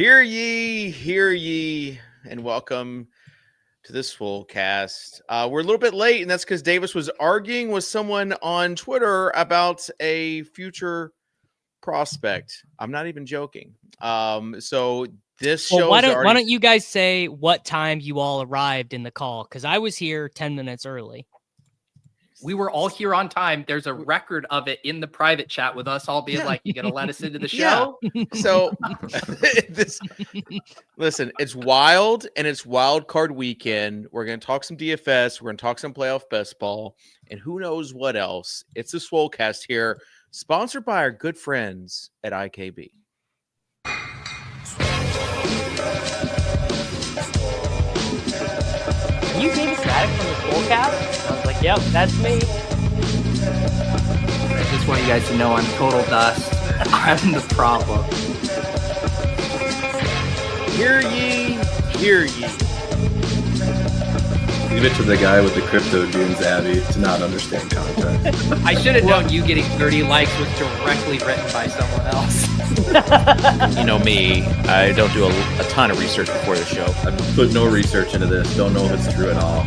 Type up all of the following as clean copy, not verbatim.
Hear ye, and welcome to this Swolecast. We're a little bit late, and that's because Davis was arguing with someone on Twitter about a future prospect. I'm not even joking. So this show. Why don't you guys say what time you all arrived in the call? Because I was here 10 minutes early. We were all here on time. There's a record of it in the private chat with us all being like, you going to let us into the show? Yeah. So listen, it's wild and it's Wildcard weekend. We're going to talk some DFS. We're going to talk some playoff best ball and who knows what else. It's the Swolecast here, sponsored by our good friends at IKB. Are you Davis Mattek from the Swolecast? I was like, yep, that's me. I just want you guys to know I'm total dust. I'm the problem. Hear ye, hear ye. Leave it to the guy with the crypto dunes, Abby, to not understand content. I should have known you getting 30 likes was directly written by someone else. You know me, I don't do a ton of research before the show. I've put no research into this. Don't know if it's true at all.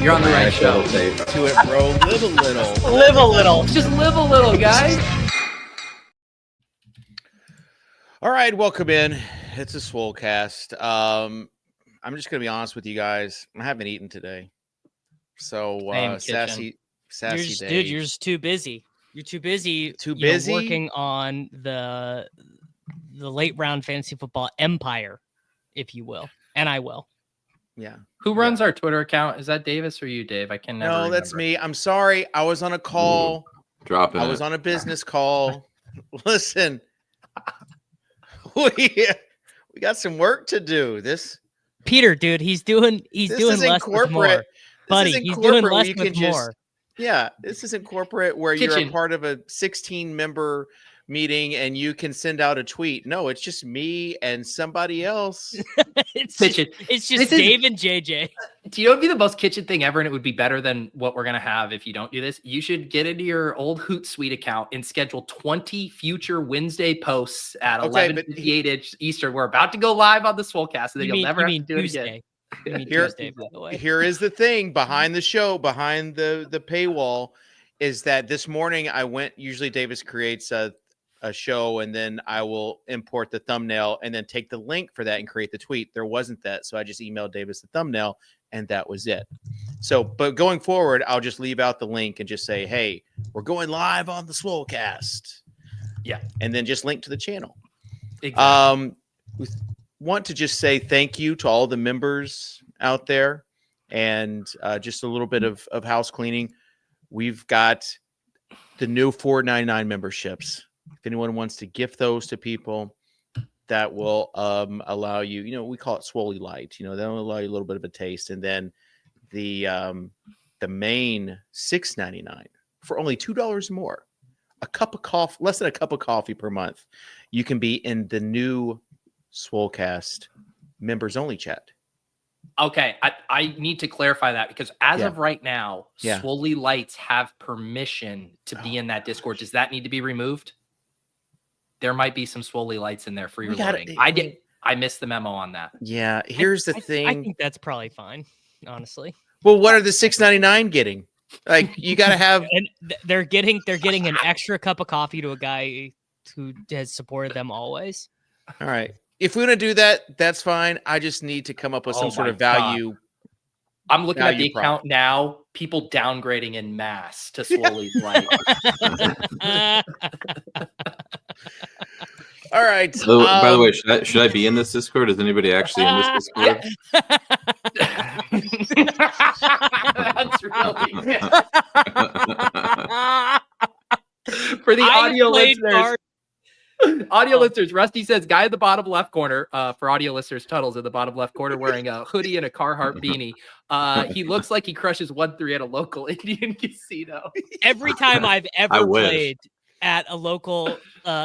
You're on the right show. To it, bro. Live a little. Live a little. Just live a little, guys. All right, welcome in. It's a Swolecast. I'm just gonna be honest with you guys. I haven't eaten today, so sassy Dave. Dude, you're just too busy. You're too busy. Working on the late round fantasy football empire, if you will, and I will. Yeah. Who runs our Twitter account? Is that Davis or you, Dave? I can never remember. That's me. I'm sorry. I was on a call. I was on a business call. Listen, we got some work to do. Peter, dude, he's doing less with more. Buddy, he's doing less with more. Yeah, this isn't corporate where you're a part of a 16-member meeting and you can send out a tweet. No, it's just me and somebody else. It's just Dave and JJ. Do you know what would be the most kitchen thing ever? And it would be better than what we're going to have if you don't do this. You should get into your old Hootsuite account and schedule 20 future Wednesday posts at 11:58 Eastern. We're about to go live on the Swolecast, and then you'll never have to do it again. Tuesday, by the way. Here is the thing behind the show, behind the paywall, is that this morning I went. Usually, Davis creates a show, and then I will import the thumbnail and then take the link for that and create the tweet. There wasn't that, so I just emailed Davis the thumbnail, and that was it. So, but going forward, I'll just leave out the link and just say, "Hey, we're going live on the Swolecast." Yeah, and then just link to the channel. Exactly. We want to just say thank you to all the members out there, and just a little bit of house cleaning. We've got the new $4.99 memberships. If anyone wants to gift those to people, that will allow you, we call it Swole Light. That'll allow you a little bit of a taste. And then the main $6.99 for only $2 more, a cup of coffee, less than a cup of coffee per month. You can be in the new Swolecast members only chat. Okay, I need to clarify that because as of right now, Swole Lights have permission to be in that Discord. Does that need to be removed? There might be some Swole Lights in there for your loading. I missed the memo on that. Yeah, here's the thing. I think that's probably fine, honestly. Well, what are the $6.99 getting? Like, you got to have. And they're getting an extra cup of coffee to a guy who has supported them always. All right. If we're going to do that, that's fine. I just need to come up with some sort of value. God. I'm looking at the account now. People downgrading in mass to Swole Light. All right. By the way, should I be in this Discord? Is anybody actually in this Discord? That's really for the audio listeners. Audio listeners, Rusty says, guy in the bottom left corner, for audio listeners, Tuttle's in the bottom left corner wearing a hoodie and a Carhartt beanie. He looks like he crushes 1-3 at a local Indian casino. Every time I've ever played at a local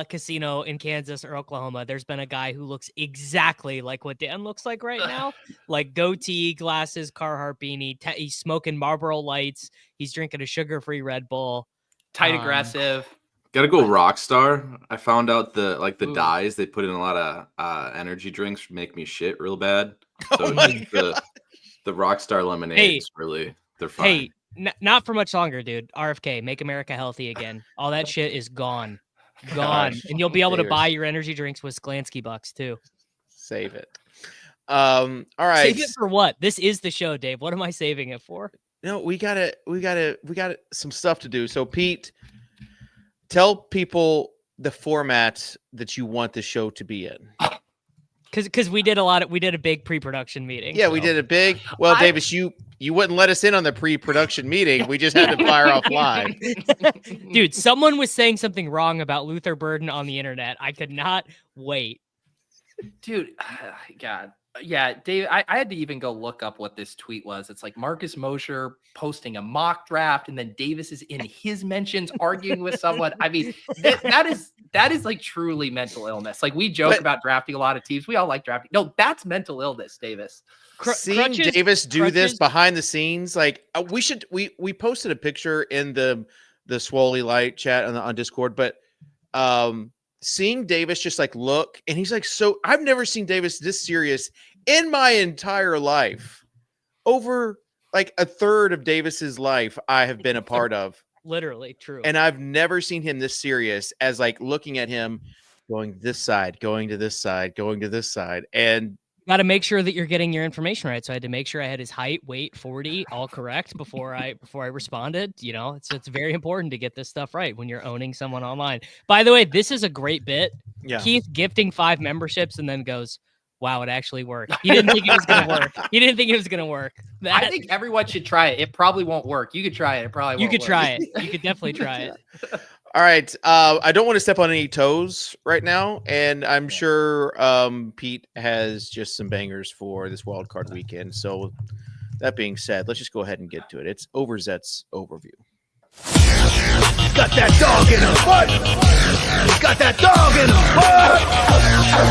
casino in Kansas or Oklahoma, there's been a guy who looks exactly like what Dan looks like right now. Like goatee, glasses, Carhartt beanie. He's smoking Marlboro Lights. He's drinking a sugar-free Red Bull. Tight aggressive. Gotta go Rockstar. I found out the dyes they put in a lot of energy drinks make me shit real bad. So the Rockstar lemonades really they're fine. Hey, not for much longer, dude. RFK, make America healthy again. All that shit is gone. Gosh, and you'll be able to Davis. buy your energy drinks with Sklansky bucks too. Save it. All right. Save it for what? This is the show, Dave. What am I saving it for? No, we got some stuff to do. So Pete, tell people the format that you want the show to be in. Because we did a big pre-production meeting. Yeah, we did a big. Well, Davis, you wouldn't let us in on the pre-production meeting. We just had to fire off live. Dude, someone was saying something wrong about Luther Burden on the internet. I could not wait. Dude, God. Yeah, Dave, I had to even go look up what this tweet was. It's like Marcus Mosher posting a mock draft, and then Davis is in his mentions arguing with someone. I mean, that is like truly mental illness. Like we joke about drafting a lot of teams. We all like drafting. No, that's mental illness, Davis. Seeing Davis do this behind the scenes, like we posted a picture in the Swole Light chat on Discord, but seeing Davis just like look, and he's like, so I've never seen Davis this serious in my entire life. Over like a third of Davis's life I have been a part of. Literally true. And I've never seen him this serious as like looking at him going this side, going to this side, going to this side. And got to make sure that you're getting your information right. So I had to make sure I had his height, weight, 40, all correct before I responded. You know, it's very important to get this stuff right when you're owning someone online. By the way, this is a great bit. Yeah. Keith gifting 5 memberships and then goes, wow, it actually worked. He didn't think it was going to work. He didn't think it was going to work. I think everyone should try it. It probably won't work. You could try it. It probably won't You could work. try it. You could definitely try it. all right. I don't want to step on any toes right now. And I'm sure Pete has just some bangers for this wildcard weekend. So that being said, let's just go ahead and get to it. It's Overzets Overview. Got that dog in a butt. Got that dog in a butt.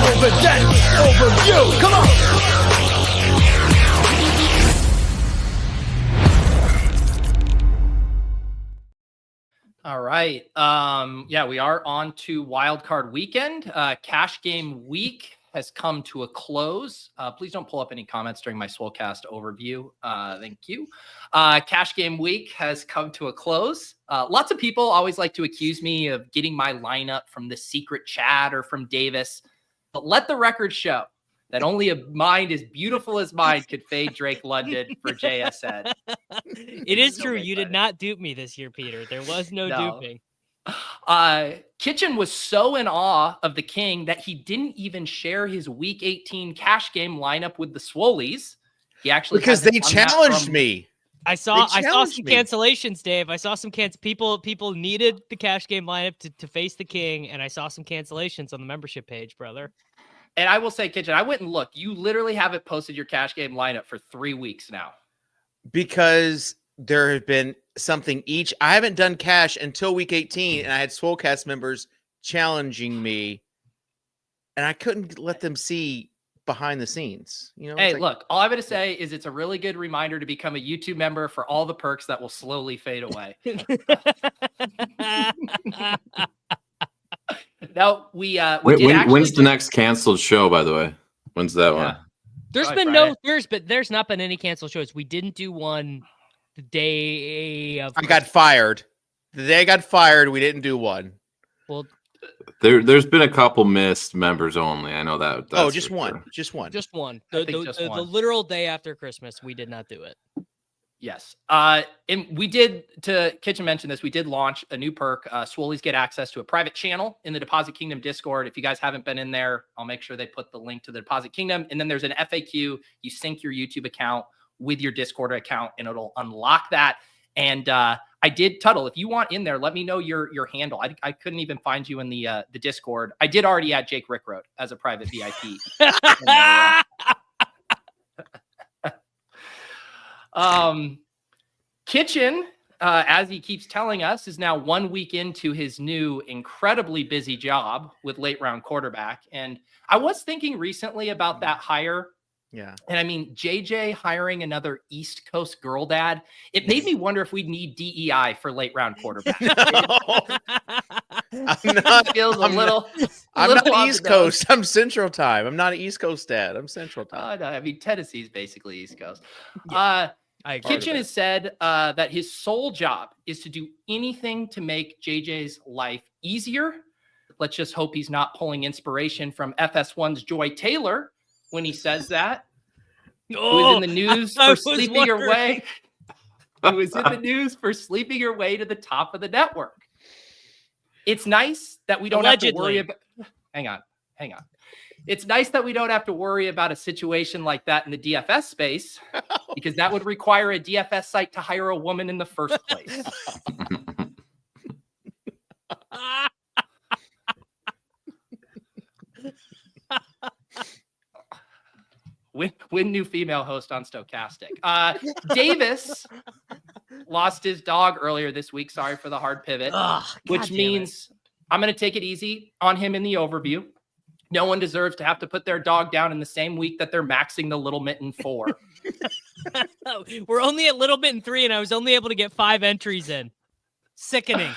Overzets Overview. Come on. All right. Yeah, we are on to wildcard weekend. Cash game week has come to a close. Please don't pull up any comments during my Swolecast overview. Thank you. Cash game week has come to a close. Lots of people always like to accuse me of getting my lineup from the secret chat or from Davis, but let the record show that only a mind as beautiful as mine could fade Drake London for JSN. It is true. You did not dupe me this year, Peter. There was no duping. Kitchen was so in awe of the king that he didn't even share his week 18 cash game lineup with the Swolies. He actually because they challenged me. I saw some cancellations, Dave. I saw some people needed the cash game lineup to face the king, and I saw some cancellations on the membership page, brother. And I will say, Kitchen, I went and looked. You literally haven't posted your cash game lineup for 3 weeks now. Because there have been something each. I haven't done cash until week 18, and I had Swolecast members challenging me, and I couldn't let them see behind the scenes. You know, hey, look, all I'm going to say is it's a really good reminder to become a YouTube member for all the perks that will slowly fade away. No, when's the next canceled show, by the way? When's that one? There's there's not been any canceled shows. We didn't do one the day of. I got fired. The day I got fired, we didn't do one. Well, there's been a couple missed members only. I know that. Just one. The literal day after Christmas, we did not do it. Yes. And we did, to Kitchen mention this, we did launch a new perk. Swolies get access to a private channel in the Deposit Kingdom Discord. If you guys haven't been in there, I'll make sure they put the link to the Deposit Kingdom. And then there's an FAQ. You sync your YouTube account with your Discord account, and it'll unlock that. And I did, Tuttle, if you want in there, let me know your handle. I couldn't even find you in the Discord. I did already add Jake Rickroad as a private VIP. Kitchen, as he keeps telling us, is now 1 week into his new incredibly busy job with late round quarterback. And I was thinking recently about that hire. Yeah. And I mean, JJ hiring another East Coast girl dad, it made me wonder if we'd need DEI for late round quarterback. I'm not. Feels a little. I'm little not on East the nose. Coast. I'm Central Time. I'm not an East Coast dad. I'm Central Time. No, I mean, Tennessee's basically East Coast. I agree. Kitchen has said that his sole job is to do anything to make JJ's life easier. Let's just hope he's not pulling inspiration from FS1's Joy Taylor when he says that. Who is in the news for sleeping your way? Who is in the news for sleeping your way to the top of the network? It's nice that we don't have to worry about. Hang on. It's nice that we don't have to worry about a situation like that in the DFS space, because that would require a DFS site to hire a woman in the first place. Win new female host on Stochastic. Davis lost his dog earlier this week. Sorry for the hard pivot, which means I'm going to take it easy on him in the overview. No one deserves to have to put their dog down in the same week that they're maxing the Little Mitten 4. We're only at Little Mitten 3, and I was only able to get 5 entries in. Sickening.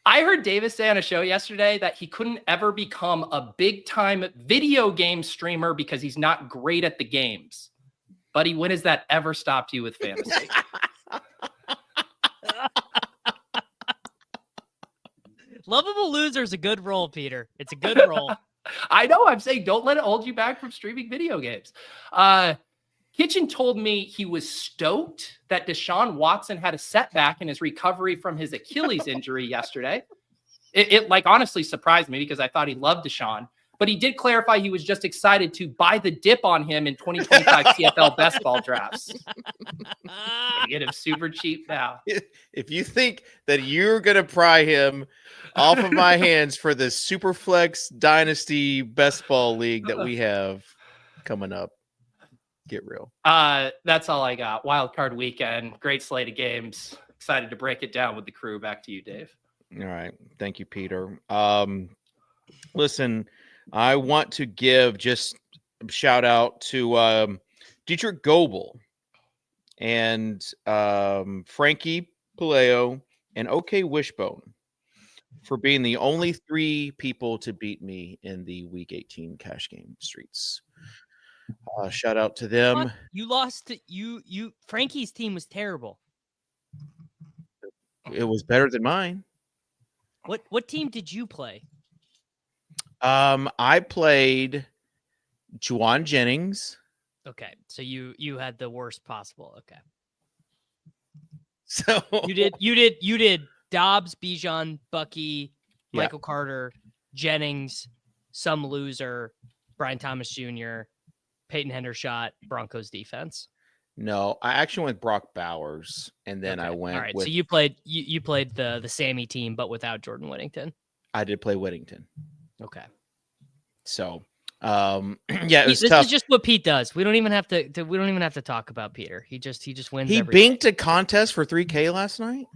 I heard Davis say on a show yesterday that he couldn't ever become a big-time video game streamer because he's not great at the games. Buddy, when has that ever stopped you with fantasy? Lovable Loser is a good role, Peter. It's a good role. I know. I'm saying don't let it hold you back from streaming video games. Kitchen told me he was stoked that Deshaun Watson had a setback in his recovery from his Achilles injury yesterday. It like honestly surprised me because I thought he loved Deshaun, but he did clarify he was just excited to buy the dip on him in 2025 CFL best ball drafts. Get him super cheap now. If you think that you're going to pry him off of my hands for the Superflex Dynasty Best Ball League that we have coming up, get real. That's all I got. Wildcard weekend, great slate of games. Excited to break it down with the crew. Back to you, Dave. All right. Thank you, Peter. Listen, I want to give just a shout out to Dietrich Goebel and Frankie Paleo and OK Wishbone for being the only 3 people to beat me in the Week 18 cash game streets. Shout out to them. What? You lost. You. Frankie's team was terrible. It was better than mine. What team did you play? I played Juwan Jennings. Okay, so you had the worst possible. Okay, so you did Dobbs, Bijan, Bucky, Michael Carter, Jennings, some loser, Brian Thomas Jr., Peyton Hendershot, Broncos defense. No, I actually went Brock Bowers, and then I went. All right, with, so you played the Sammy team, but without Jordan Whittington. I did play Whittington. Okay. So, it was this tough. is just what Pete does. We don't even have to talk about Peter. He just wins. He binked a contest for $3K last night.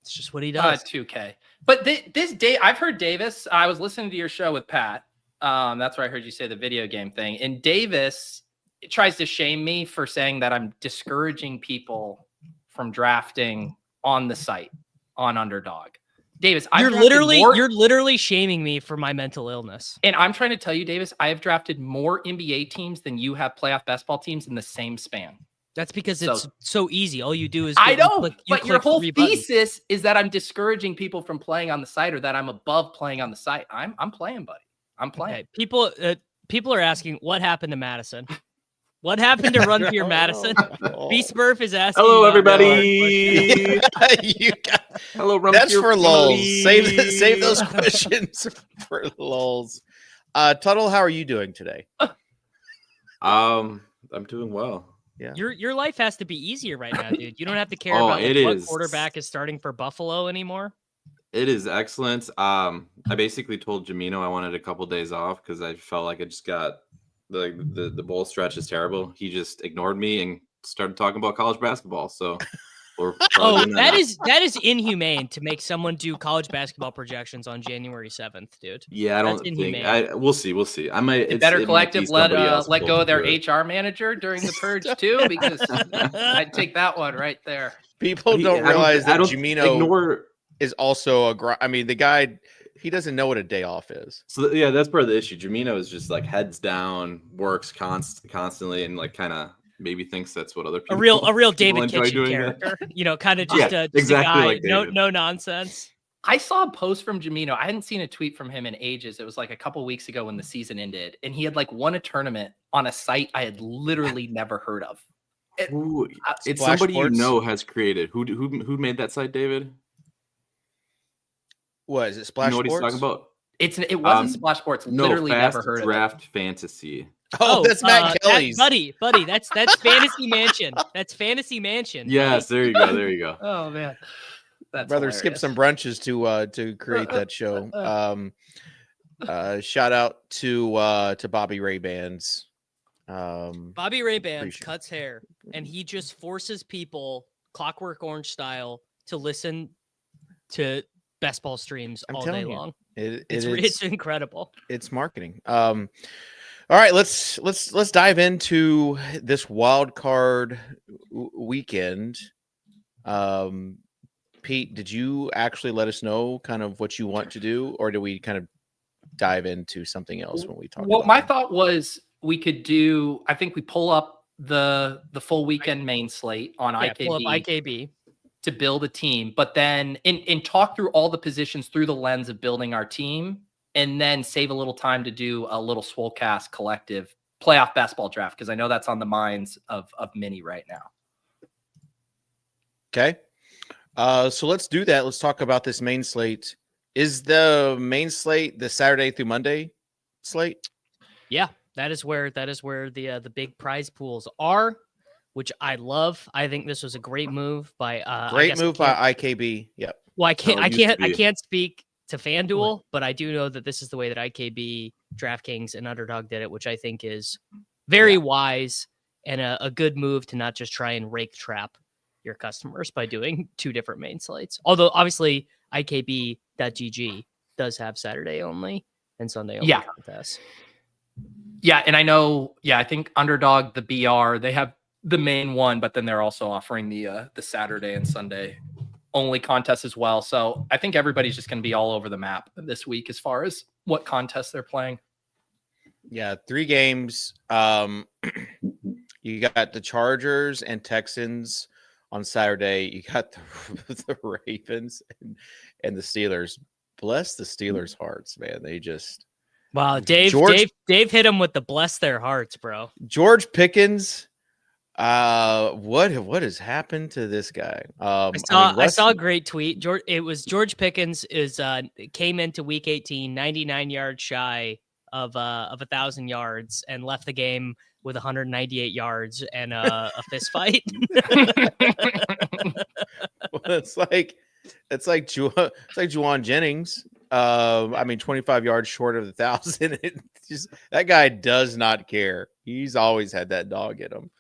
It's just what he does. 2K. But this day, I've heard Davis. I was listening to your show with Pat. That's where I heard you say the video game thing. And Davis tries to shame me for saying that I'm discouraging people from drafting on the site on Underdog. Davis, you're literally shaming me for my mental illness. And I'm trying to tell you, Davis, I have drafted more NBA teams than you have playoff best ball teams in the same span. That's because it's so easy. All you do is I know, but your whole thesis is that I'm discouraging people from playing on the site or that I'm above playing on the site. I'm playing, buddy. I'm playing. Okay. People are asking what happened to Madison. What happened to Run for Your Madison? Beast Burf is asking. Hello, everybody. Hello, Run That's for lulz. Save those questions for lulz. Tuttle, how are you doing today? I'm doing well. Yeah. Your life has to be easier right now, dude. You don't have to care about what quarterback is starting for Buffalo anymore. It is excellent. I basically told Jamino I wanted a couple days off because I felt like I just got the bowl stretch is terrible. He just ignored me and started talking about college basketball. So that is inhumane to make someone do college basketball projections on January 7th, dude. Yeah, I don't think we'll see. I might Better Collective let go of their HR manager during the purge too, because I'd take that one right there. People don't realize that Jamino is also I mean, the guy, he doesn't know what a day off is. So yeah, that's part of the issue. Jamino is just like heads down, works constantly, and like kind of maybe thinks that's what other people. A real David Kitchen character, kind of just a guy, like no nonsense. I saw a post from Jamino. I hadn't seen a tweet from him in ages. It was like a couple weeks ago when the season ended, and he had like won a tournament on a site I had literally never heard of. It's somebody Sports? Has created. Who made that site, David? What is it? Splash Sports? What he's talking about? It wasn't Splash Sports. Literally never heard of it. Draft Fantasy. Oh, that's Matt Kelly's. Buddy, that's Fantasy Mansion. That's Fantasy Mansion. Yes, buddy. There you go. Oh man. That's brother hilarious. Skip some brunches to create that show. Shout out to Bobby Ray Bands. Bobby Ray Bands cuts hair, and he just forces people, Clockwork Orange style, to listen to best ball streams all day long. It's incredible. It's marketing. All right, let's dive into this wild card weekend. Pete, did you actually let us know kind of what you want to do, or do we kind of dive into something else when we talk? Well, my thought was we could do. I think we pull up the full weekend main slate on IKB. Pull up IKB to build a team, but then in talk through all the positions through the lens of building our team, and then save a little time to do a little Swolecast collective playoff basketball draft, because I know that's on the minds of many right now. Okay. So let's do that. Let's talk about this main slate. Is the main slate the Saturday through Monday slate? Yeah, that is where the big prize pools are, which I love. I think this was a great move by IKB. Yep. Well, I can't speak to FanDuel, but I do know that this is the way that IKB, DraftKings, and Underdog did it, which I think is very wise and a good move to not just try and rake trap your customers by doing two different main slates. Although obviously IKB.GG does have Saturday only and Sunday only contests. Yeah, and I know, I think Underdog, the BR, they have the main one, but then they're also offering the Saturday and Sunday only contest as well. So I think everybody's just going to be all over the map this week as far as what contests they're playing. Yeah, 3 games. You got the Chargers and Texans on Saturday. You got the Ravens and the Steelers. Bless the Steelers' hearts, man. They just Dave hit them with the bless their hearts, bro. George Pickens. What has happened to this guay? I saw a great tweet. George Pickens came into week 18 99 yards shy of 1,000 yards and left the game with 198 yards and a fist fight. It's like Juwan Jennings. 25 yards short of 1,000. That guy does not care. He's always had that dog in him.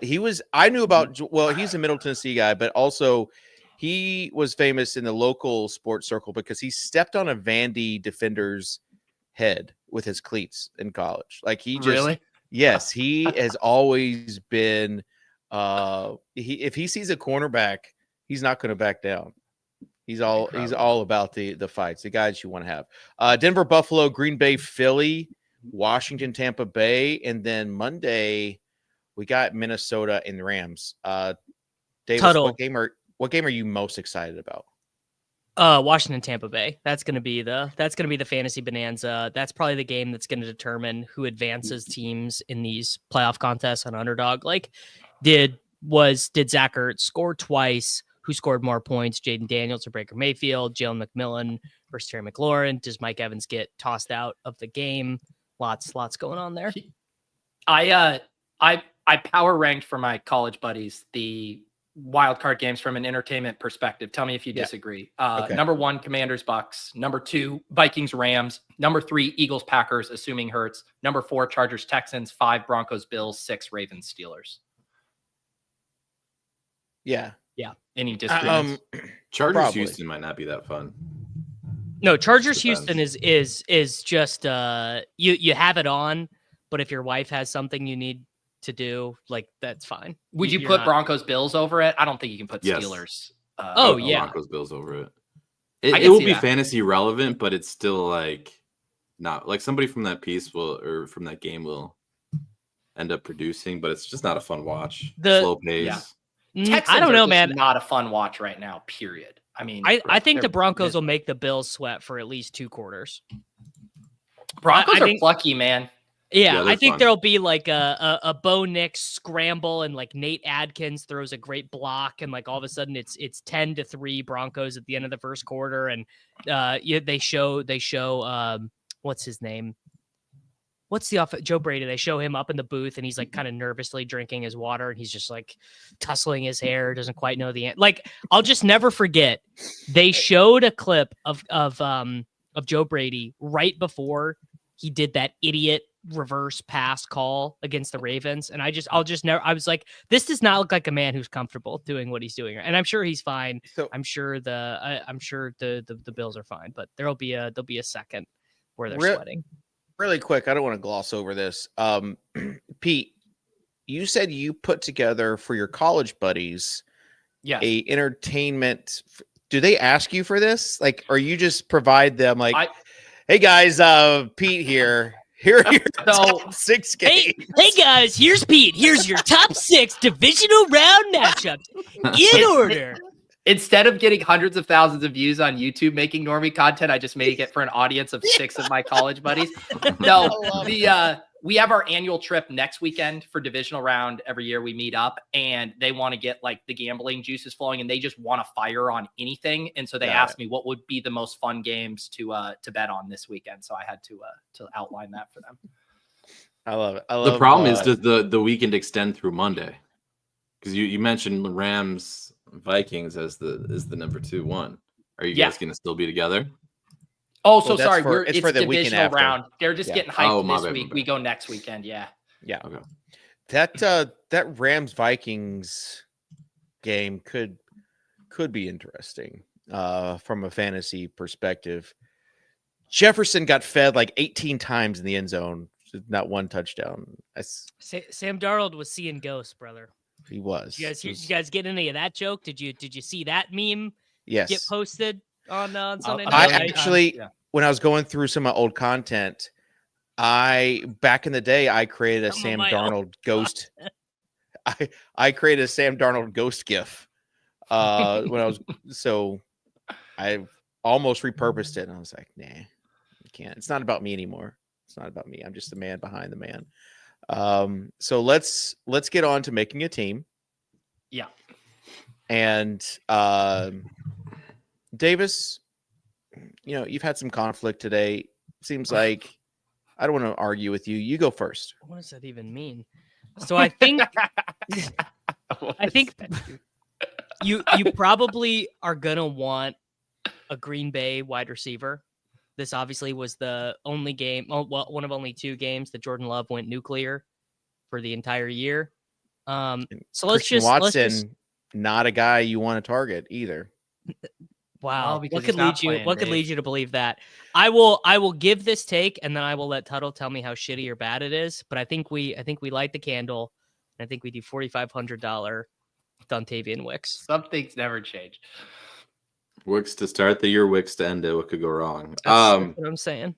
He's a Middle Tennessee guy, but also he was famous in the local sports circle because he stepped on a Vandy defender's head with his cleats in college. Like really? Yes, he has always been. If he sees a cornerback, he's not going to back down. He's all about the fights, the guys you want to have. Denver, Buffalo, Green Bay, Philly, Washington, Tampa Bay, and then Monday we got Minnesota and Rams. Davis, what game are you most excited about? Washington, Tampa Bay. That's gonna be the fantasy bonanza. That's probably the game that's gonna determine who advances teams in these playoff contests on Underdog. Like, did Zach Ertz score twice? Who scored more points? Jaden Daniels or Baker Mayfield? Jalen McMillan versus Terry McLaurin? Does Mike Evans get tossed out of the game? Lots going on there. I power ranked for my college buddies the wildcard games from an entertainment perspective. Tell me if you disagree. Okay. Number 1, Commanders Bucks. Number 2, Vikings Rams. Number 3, Eagles Packers, assuming Hurts. Number 4, Chargers Texans. 5, Broncos Bills. 6, Ravens Steelers. Yeah. Any disagreements? Chargers Probably. Houston might not be that fun. No, Chargers Houston is just you have it on, but if your wife has something you need to do, like, that's fine. Would you put Broncos Bills over it? I don't think you can put Steelers. Broncos Bills over it. It will be fantasy relevant, but it's still like not like somebody from that piece from that game will end up producing, but it's just not a fun watch. Slow pace. Yeah. I don't know, man. Not a fun watch right now. Period. I mean, I think the Broncos will make the Bills sweat for at least 2 quarters. Broncos are plucky, man. Yeah, I think there'll be like a Bo Nix scramble, and like Nate Adkins throws a great block, and like all of a sudden it's 10-3 Broncos at the end of the first quarter, and they show what's his name? What's the Joe Brady? They show him up in the booth, and he's like kind of nervously drinking his water, and he's just like tussling his hair, doesn't quite know the answer. Like, I'll just never forget. They showed a clip of Joe Brady right before he did that idiot reverse pass call against the Ravens, and I was like, this does not look like a man who's comfortable doing what he's doing, and I'm sure he's fine. So I'm sure the Bills are fine, but there'll be a second where they're sweating. Really quick, I don't want to gloss over this. Pete, you said you put together for your college buddies a entertainment. Do they ask you for this? Like, or you just provide them like, hey guys, Pete here. Here are your top 6 games. Hey guys, here's Pete. Here's your top 6 divisional round matchups in order. Instead of getting hundreds of thousands of views on YouTube making normie content, I just make it for an audience of 6 of my college buddies. No, we have our annual trip next weekend for divisional round. Every year we meet up, and they want to get like the gambling juices flowing, and they just want to fire on anything. And so they asked me what would be the most fun games to bet on this weekend. So I had to outline that for them. I love it. The problem is, does the weekend extend through Monday? Because you mentioned Rams Vikings as the number 2-1. Are you guys going to still be together? Oh, so sorry. It's for the divisional round. They're just getting hyped this week. We go next weekend. Yeah. Okay. That Rams Vikings game could be interesting from a fantasy perspective. Jefferson got fed like 18 times in the end zone, not one touchdown. Sam Darnold was seeing ghosts, brother. He was. You guys get any of that joke? Did you see that meme? Yes. Get posted on Sunday night? I actually, when I was going through some of my old content, back in the day, I created a Sam Darnold ghost. I created a Sam Darnold ghost GIF I almost repurposed it, and I was like, nah, you can't. It's not about me anymore. It's not about me. I'm just the man behind the man. So let's get on to making a team. Yeah. And Davis, you've had some conflict today. Seems like I don't want to argue with you. You go first. What does that even mean? So I think you probably are gonna want a Green Bay wide receiver. This obviously was the only game, one of only 2 games that Jordan Love went nuclear for the entire year. So Watson, not a guy you want to target either. Wow, what could lead you to believe that? I will give this take, and then I will let Tuttle tell me how shitty or bad it is. But I think we light the candle, and I think we do $4,500 Dontavian Wicks. Some things never change. Wicks to start the year, Wicks to end it. What could go wrong? That's what I'm saying.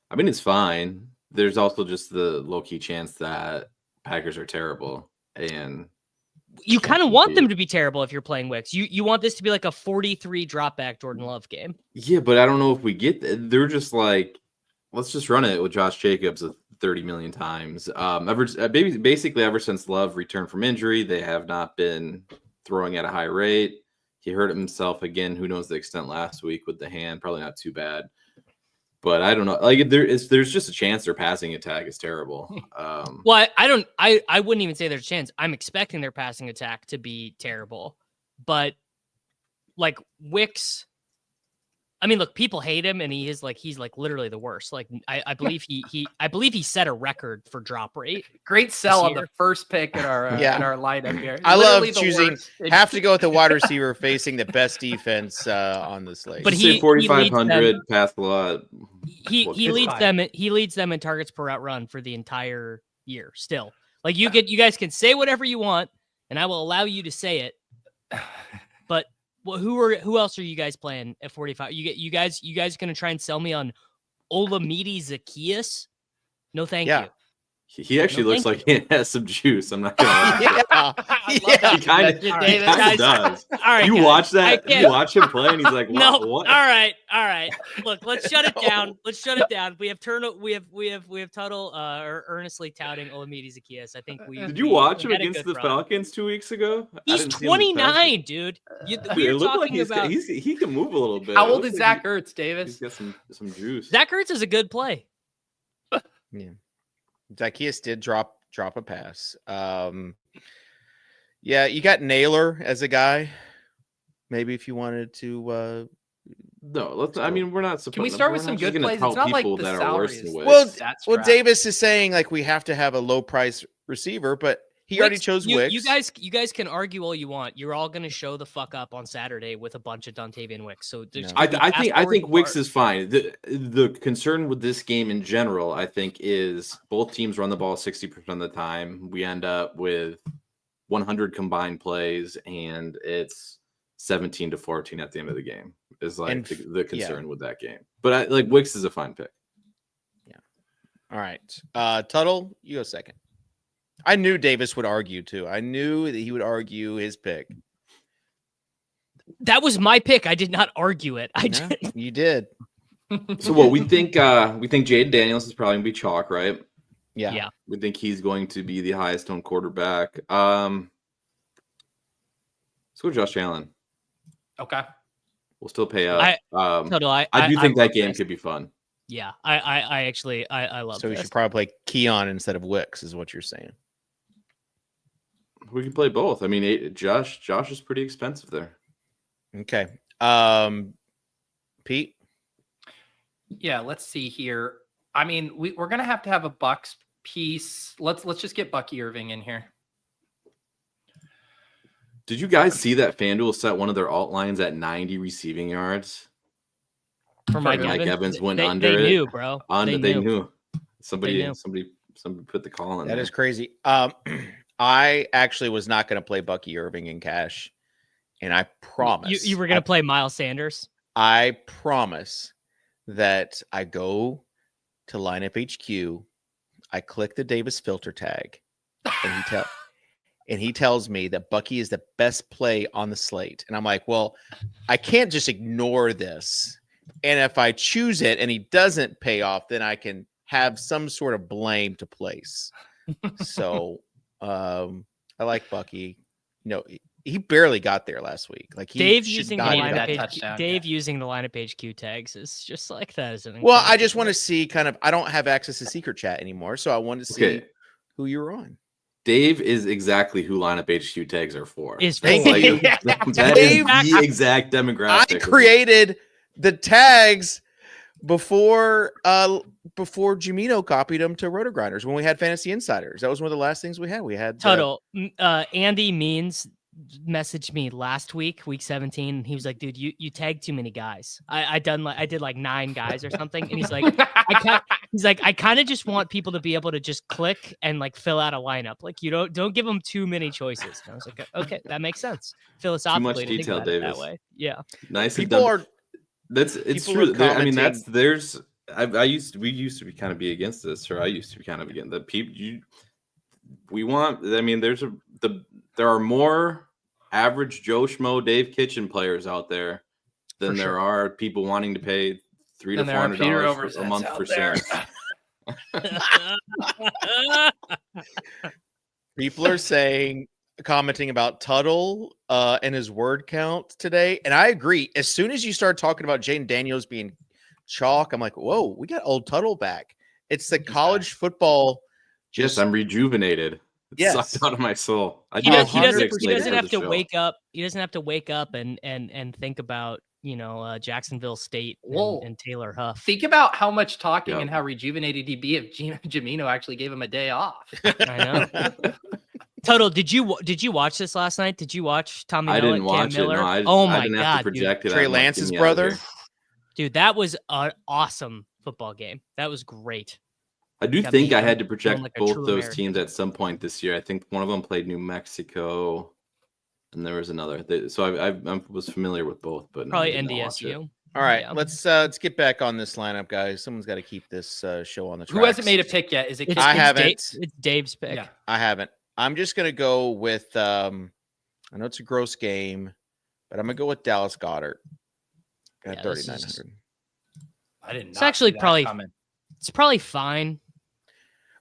I mean, it's fine. There's also just the low-key chance that Packers are terrible, and you kind of want them to be terrible if you're playing Wicks. You want this to be like a 43 dropback Jordan Love game. Yeah, but I don't know if we get that. They're just like, let's just run it with Josh Jacobs 30 million times. Basically, ever since Love returned from injury, they have not been throwing at a high rate. He hurt himself again. Who knows the extent last week with the hand? Probably not too bad. But I don't know. Like there's just a chance their passing attack is terrible. Well, I wouldn't even say there's a chance. I'm expecting their passing attack to be terrible. But like Wicks, I mean, look, people hate him, and he's literally the worst. Like I believe he set a record for drop rate. Great sell on the first pick in our lineup here. I love choosing. Have to go with the wide receiver facing the best defense on the slate. But he 4,500 pass a lot. He leads them. He leads them in targets per route run for the entire year. Still, like you guys can say whatever you want, and I will allow you to say it. But who else are you guys playing at 45? You guys gonna try and sell me on Olamide Zacchaeus? No, thank you. He actually looks like he has some juice. I'm not gonna lie. Yeah. He kind of does. All right, you guys, watch that? You watch him play, and he's like, no. What? All right. Look, let's shut it down. Let's shut it down. We have Tuttle earnestly touting Olamide Zacchaeus. I think we. Did you watch him had a against good the run. Falcons 2 weeks ago? He's 29, dude. We're talking like about. he can move a little bit. How old is Zach Ertz, Davis? He's got some juice. Zach Ertz is a good play. Yeah. Zacchaeus did drop a pass. Yeah, you got Naylor as a guy. Maybe if you wanted to. No, let's. I mean, we're not. Can we start with some good plays? It's not like the salary is Well, Davis is saying like we have to have a low price receiver, but he already chose Wicks. You guys can argue all you want. You're all going to show the fuck up on Saturday with a bunch of Dontavian Wicks. So I think Wicks is fine. The concern with this game in general, I think, is both teams run the ball 60% of the time. We end up with 100 combined plays, and it's 17-14 at the end of the game. Is like the concern with that game. But Wicks is a fine pick. Yeah. All right, Tuttle, you go second. I knew Davis would argue too. I knew that he would argue his pick. That was my pick. I did not argue it. You did. So what we think Jaden Daniels is probably gonna be chalk, right? Yeah. We think he's going to be the highest owned quarterback. Let's go Josh Allen. Okay. We'll still pay up. I do think that game could be fun. Yeah, I actually love. So we should probably play Keon instead of Wicks, is what you're saying. We can play both. I mean, Josh is pretty expensive there. Okay. Pete? Yeah, let's see here. I mean, we're gonna have to have a Bucks piece. Let's just get Bucky Irving in here. Did you guys see that FanDuel set one of their alt lines at 90 receiving yards? For Mike Evans went under they it. Knew, bro. They knew. Somebody put the call in there. That is crazy. I actually was not going to play Bucky Irving in cash, and I promise you were going to play Miles Sanders. I promise that I go to Lineup HQ, I click the Davis filter tag, and he tells me that Bucky is the best play on the slate, and I'm like, well, I can't just ignore this. And if I choose it and he doesn't pay off, then I can have some sort of blame to place. So I like Bucky. No, he barely got there last week. Like Dave using the lineup HQ tags is just like that. Well, I just want to see I don't have access to secret chat anymore, so I wanted to see who you were on. Dave is exactly who lineup HQ tags are for. That is the exact demographic. I created the tags before Jamino copied them to Roto Grinders when we had Fantasy Insiders. That was one of the last things we had. We had Tuttle. Andy Means messaged me last week, week 17. And he was like, dude, you tagged too many guys. I did like 9 guys or something. And he's like, I kind of just want people to be able to just click and like fill out a lineup. Like you don't give them too many choices. And I was like, okay, that makes sense. Philosophically, too much detail, Davis. That way. Yeah. Nice. People are. It's true. I mean, we used to be kind of be against this, or I used to be kind of against the people. There are more average Joe Schmo Dave Kitchen players out there than there are people wanting to pay $300 to $400 a month for shares. People are commenting about Tuttle and his word count today. And I agree. As soon as you start talking about Jaden Daniels being chalk, I'm like, whoa, we got old Tuttle back. It's the college football. I'm rejuvenated. It sucked out of my soul. He doesn't have to wake up. He doesn't have to wake up and think about, Jacksonville State and Taylor Huff. Think about how much talking and how rejuvenated he'd be if Jamino actually gave him a day off. I know. Tuttle, did you watch this last night? Did you watch Tommy Miller? I didn't watch it. No, my God, Trey Lance's brother. Dude, that was an awesome football game. That was great. I do think I had to project both those teams at some point this year. I think one of them played New Mexico. and there was another. So I was familiar with both, but no, Probably I did not watch it. NDSU. All right, Yeah. let's get back on this lineup, guys. Someone's got to keep this show on the tracks. Who hasn't made a pick yet? Is it? I haven't. It's Dave's pick. Yeah. I haven't. I'm just gonna go with. I know it's a gross game, but I'm gonna go with Dallas Goedert at Yeah, 3,900. I didn't. It's actually it's probably fine.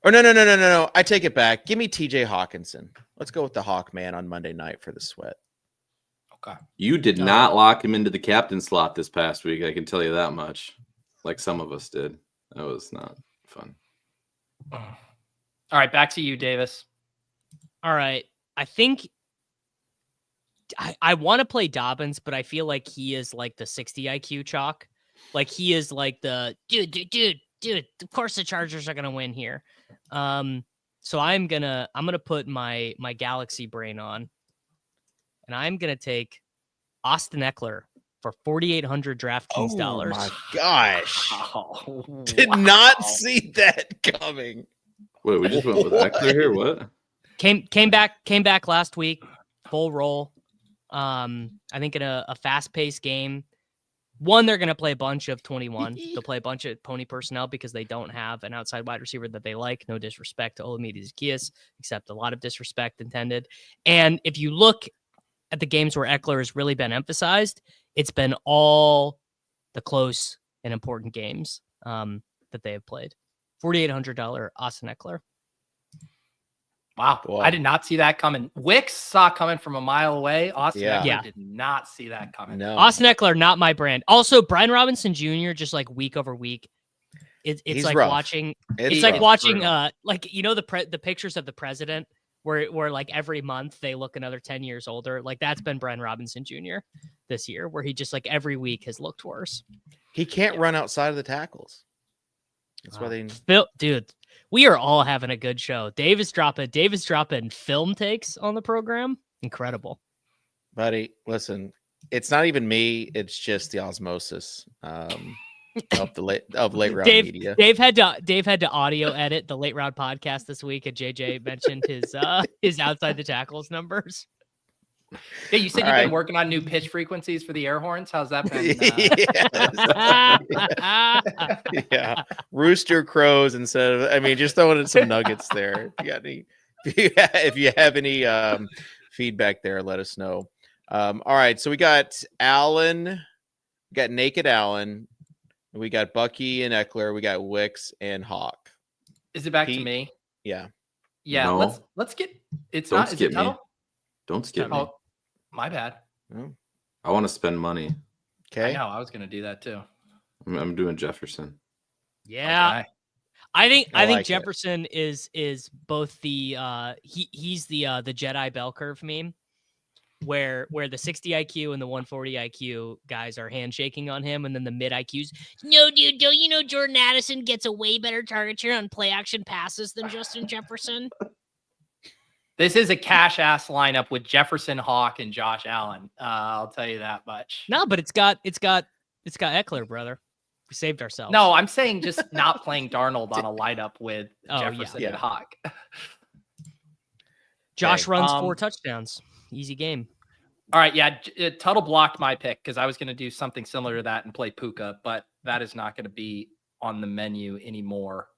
Oh no! I take it back. Give me TJ Hawkinson. Let's go with the Hawk man on Monday night for the sweat. Okay. You did not lock him into the captain slot this past week. I can tell you that much. Like some of us did. That was not fun. All right, back to you, Davis. All right. I think I want to play Dobbins, but I feel like he is like the 60 IQ chalk. Like he is like the dude. Of course the Chargers are gonna win here. So I'm gonna put my Galaxy brain on, and I'm gonna take Austin Eckler for $4,800 DraftKings dollars. Oh my gosh! Oh, Did not see that coming. Wait, we just went with Eckler here. What? Came back last week, full roll. I think in a fast-paced game. One, they're going to play a bunch of 21. They'll play a bunch of pony personnel because they don't have an outside wide receiver that they like. No disrespect to Olamide Zaccheaus, except a lot of disrespect intended. And if you look at the games where Eckler has really been emphasized, it's been all the close and important games that they have played. $4,800 Austin Eckler. Wow. I did not see that coming. Wicks saw coming from a mile away. Austin Eckler Yeah. did not see that coming. No. Austin Eckler, not my brand. Also, Brian Robinson Jr., just like week over week, it's He's like rough. watching. It's It's like rough. watching, like you know the pictures of the president where like every month they look another 10 years older. Like that's been Brian Robinson Jr. this year, where he just like every week has looked worse. He can't run outside of the tackles. That's why they. Dude, we are all having a good show. Dave is dropping film takes on the program. Incredible. Buddy, listen, it's not even me. It's just the osmosis of late round media. Dave had to audio edit the late round podcast this week, and JJ mentioned his outside the tackles numbers. Yeah, you said All you've right. been working on new pitch frequencies for the air horns. How's that been? Yeah, rooster crows instead of. I mean, just throwing in some nuggets there. If you got any, if you have any feedback there, let us know. All right, so we got Allen, we got Naked Allen, we got Bucky and Eckler, we got Wicks and Hawk. Is it back to Pete? me? Yeah. Yeah. No. Let's get. It's Don't not. Is skip it me. Tuttle? Don't skip me. Oh, my bad. I want to spend money. I Okay. know. I was going to do that too. I'm doing Jefferson. Yeah. Okay. I think like it. Jefferson is both the he's the Jedi bell curve meme where the 60 IQ and the 140 IQ guys are handshaking on him, and then the mid IQs, no dude, don't you know Jordan Addison gets a way better target share on play action passes than Justin Jefferson? This is a cash ass lineup with Jefferson, Hawk, and Josh Allen. I'll tell you that much. No, but it's got Eckler, brother. We saved ourselves. No, I'm saying just not playing Darnold on a lineup with Jefferson yeah. and Hawk. Josh Okay, runs 4 touchdowns. Easy game. All right, yeah, Tuttle blocked my pick because I was going to do something similar to that and play Puka, but that is not going to be on the menu anymore.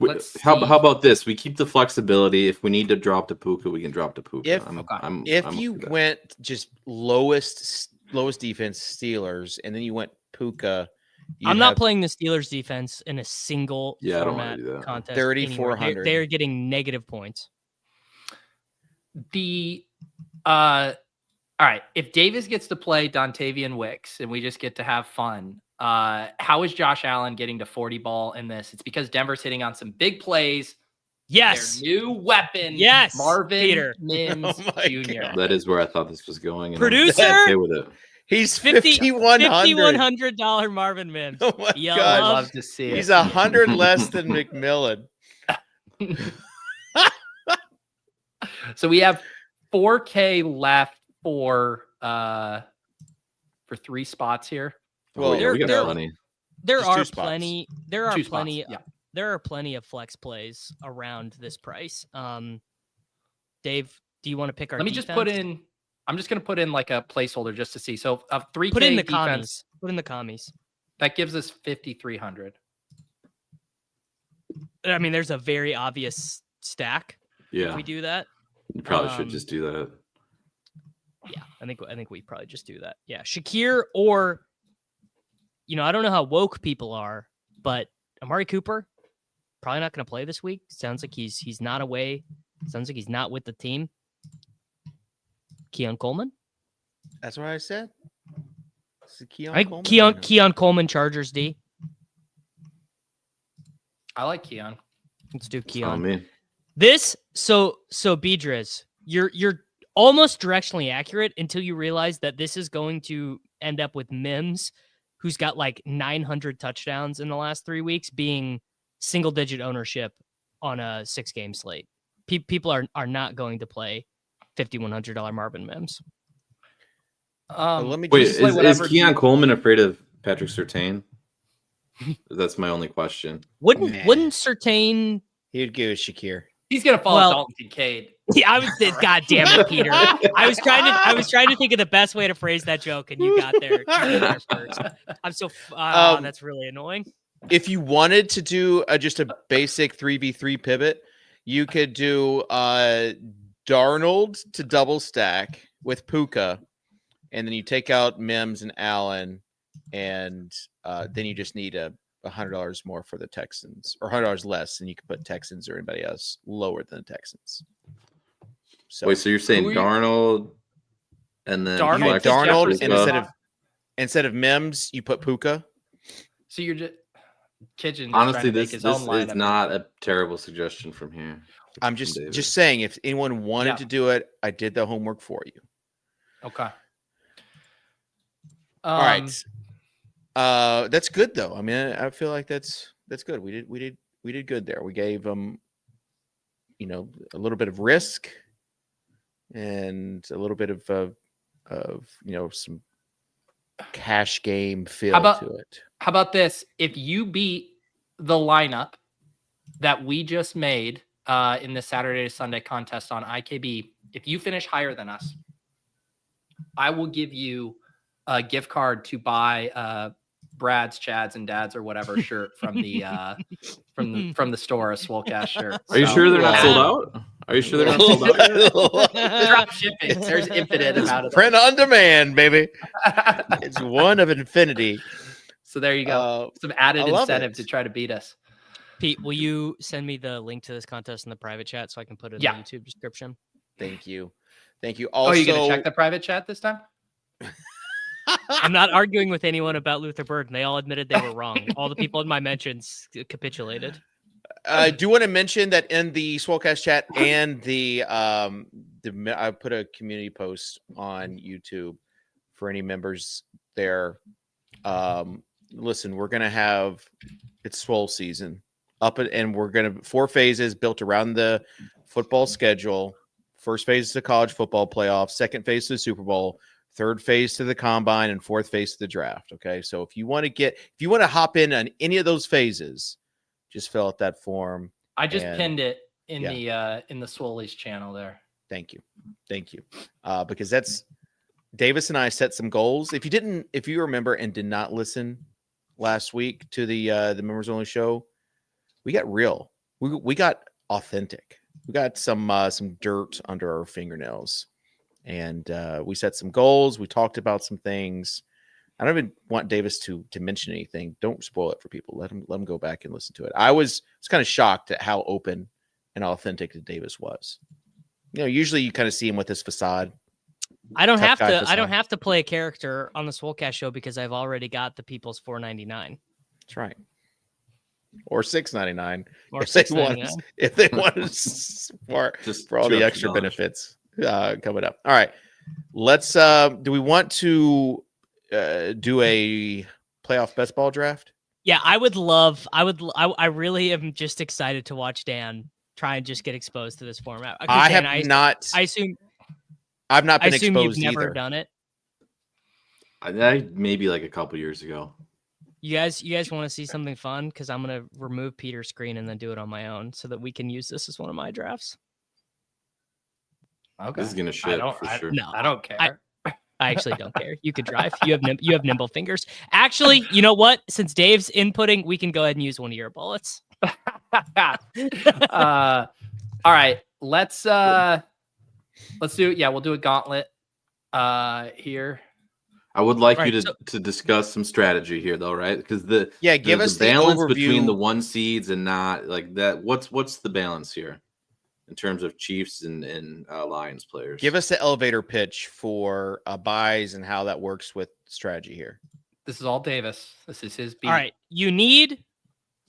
Let's How see. about this? We keep the flexibility. If we need to drop to Puka, we can drop to Puka. If you okay. went just lowest defense Steelers, and then you went Puka, I'm not playing the Steelers defense in a single Yeah, I don't format wanna do that. contest. 3,400. They're getting negative points. All right, if Davis gets to play Dontavian Wicks and we just get to have fun, how is Josh Allen getting to 40 ball in this? It's because Denver's hitting on some big plays. Yes. Their new weapon, Yes, Marvin Peter. Mims Oh my Jr. God. That is where I thought this was going. And Producer? I'm okay with it. He's $5,100. $5,100 Marvin Mims. Oh my Yeah, I God. love to see it. He's 100 less than McMillan. So we have 4K left for 3 spots here. Well, yeah, we got there- plenty. There Just are 2 spots. plenty. There are 2 spots, plenty. yeah. There are plenty of flex plays around this price. Dave, Do you want to pick our Let me defense? just put in. I'm just going to put in like a placeholder just to see. So 3K put in the defense. commies. Put in the commies. That gives us 5,300. I mean, there's a very obvious stack. Yeah, If we do that. you probably should just do that. Yeah, I think we probably just do that. Yeah, Shakir or, I don't know how woke people are, but Amari Cooper probably not going to play this week. Sounds like he's not away. Sounds like he's not with the team. Keon Coleman. That's what I said. Keon Coleman, Chargers D. I like Keon. Let's do Keon. Me. This so Beedriz, you're almost directionally accurate until you realize that this is going to end up with Mims, who's got like 900 touchdowns in the last 3 weeks, being single-digit ownership on a 6-game slate. People are not going to play $5,100 Marvin Mims. Let me wait. Is Keon Coleman afraid of Patrick Surtain? That's my only question. Wouldn't Surtain? He'd go with Shakir. He's gonna follow Dalton Kincaid. Yeah, I was. God damn it, Peter! I was trying to think of the best way to phrase that joke, and you got there first. I'm so. That's really annoying. If you wanted to do just a basic 3v3 pivot, you could do Darnold to double stack with Puka, and then you take out Mims and Allen, and then you just need $100 more for the Texans, or $100 less, and you can put Texans or anybody else lower than the Texans. So wait, so you're saying Darnold, and then Darnold, instead of Mims, you put Puka. So you're just Kitchen. Honestly, this is not a terrible suggestion from here. I'm just saying, if anyone wanted to do it, I did the homework for you. Okay. All right. That's good though. I mean, I feel like that's good. We did good there. We gave them, a little bit of risk and a little bit of some cash game feel to it. How about this? If you beat the lineup that we just made in the Saturday to Sunday contest on IKB, if you finish higher than us, I will give you a gift card to buy Brad's, Chad's, and Dad's or whatever shirt from the from the store, a Swolecast shirt. Are you sure they're not sold out? Are you sure they're not sold out? Drop shipping. There's infinite amount of print on demand, baby. It's one of infinity. So there you go. Some added incentive to try to beat us. Pete, will you send me the link to this contest in the private chat so I can put it in the YouTube description? Thank you. Also, are you going to check the private chat this time? I'm not arguing with anyone about Luther Burden. They all admitted they were wrong. All the people in my mentions capitulated. I do want to mention that in the Swolecast chat and I put a community post on YouTube for any members there. Listen, we're going to have it's Swole season and we're going to 4 phases built around the football schedule. First phase is the college football playoff, second phase to the Super Bowl, third phase to the combine, and fourth phase to the draft. Okay. So if you want to hop in on any of those phases, just fill out that form. I just pinned it in the Swole's channel there. Thank you. Because that's Davis and I set some goals. If you remember and did not listen last week to the members only show, we got real. We got authentic. We got some dirt under our fingernails, and we set some goals. We talked about some things. I don't even want Davis to mention anything. Don't spoil it for people. Let him go back and listen to it. I was kind of shocked at how open and authentic that Davis was. Usually you kind of see him with this facade. I don't have to play a character on the Swolecast show because I've already got the people's $4.99. That's right. Or $6.99 or if they want for all the extra benefits coming up. All right, let's. Do we want to do a playoff best ball draft? Yeah, I would love. I really am just excited to watch Dan try and just get exposed to this format. I've not been exposed you've either. Never done it. I maybe like a couple years ago. You guys want to see something fun? Because I'm gonna remove Peter's screen and then do it on my own so that we can use this as one of my drafts. Okay. This is gonna shit for sure. No, I don't care. I actually don't care. You could drive. You have nimble fingers. Actually, you know what? Since Dave's inputting, we can go ahead and use one of your bullets. All right. Let's do. Yeah, we'll do a gauntlet here. I would like you to discuss some strategy here, though, right? Because give us the balance overview between the 1 seeds and not like that. What's the balance here in terms of Chiefs and Lions players? Give us the elevator pitch for buys and how that works with strategy here. This is all Davis. This is his beat. All right, you need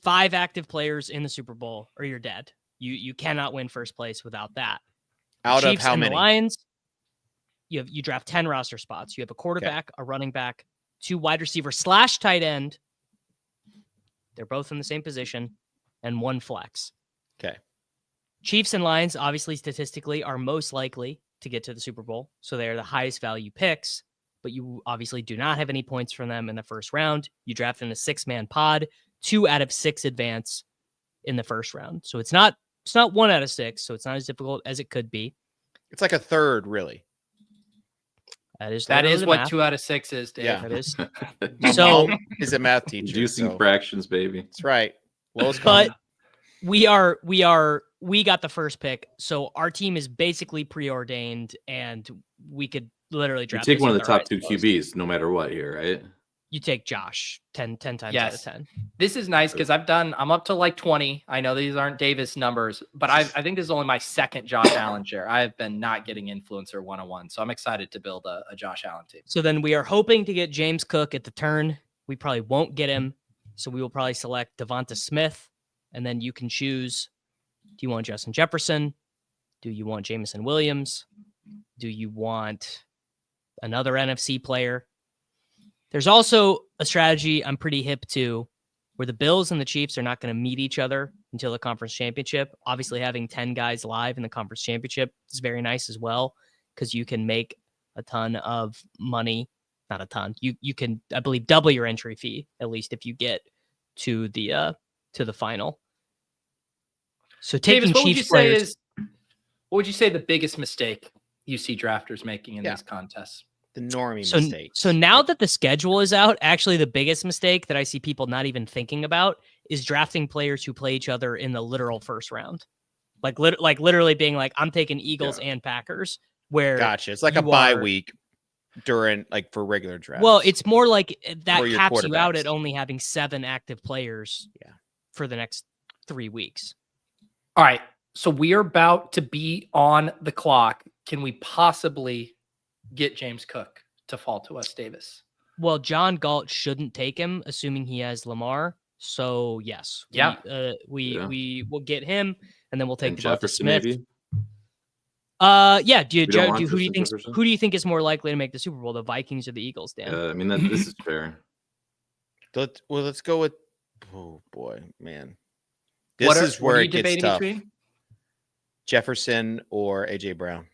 5 active players in the Super Bowl, or you're dead. You cannot win first place without that. Out Chiefs of how and many? The Lions. You draft 10 roster spots. You have a quarterback, a running back, 2 wide receiver / tight end. They're both in the same position, and 1 flex. Okay. Chiefs and Lions, obviously, statistically, are most likely to get to the Super Bowl. So they are the highest value picks, but you obviously do not have any points from them in the first round. You draft in a 6-man pod, 2 out of 6 advance in the first round. So it's not 1 out of 6. So it's not as difficult as it could be. It's like a third, really. That is what math. 2 out of 6 is, Dave. Yeah. That is. So is a math teacher. Reducing fractions, baby. That's right. Lowest But common. we got the first pick, so our team is basically preordained, and we could literally You draft. take this one of with the our top 2 eyes closed. QBs, no matter what here, right? You take Josh 10 times out Yes. of 10. This is nice because I'm up to like 20. I know these aren't Davis numbers, but I think this is only my second Josh Allen share. I've been not getting influencer 101, so I'm excited to build a Josh Allen team. So then we are hoping to get James Cook at the turn. We probably won't get him, so we will probably select Devonta Smith, and then you can choose: do you want Justin Jefferson? Do you want Jameson Williams? Do you want another NFC player? There's also a strategy I'm pretty hip to where the Bills and the Chiefs are not going to meet each other until the conference championship. Obviously, having 10 guys live in the conference championship is very nice as well because you can make a ton of money. Not a ton. You can, I believe, double your entry fee, at least if you get to the final. So taking Davis, Chiefs players. What would you say the biggest mistake you see drafters making in these contests? The normie mistake. So now that the schedule is out, actually the biggest mistake that I see people not even thinking about is drafting players who play each other in the literal first round. Like literally being like, I'm taking Eagles and Packers. Where gotcha. It's like a bye week during for regular drafts. Well, it's more like that your caps you out quarterbacks. at only having 7 active players for the next 3 weeks. All right. So we are about to be on the clock. Can we possibly get James Cook to fall to us, Davis? Well, John Galt shouldn't take him, assuming he has Lamar. So yes, we will get him, and then we'll take Jefferson. Smith. Maybe? We don't want who do you think? Jefferson? Who do you think is more likely to make the Super Bowl, the Vikings or the Eagles? Dan? I mean, this is fair. Let's go with. Oh boy, man, this is where it gets tough. Between? Jefferson or AJ Brown.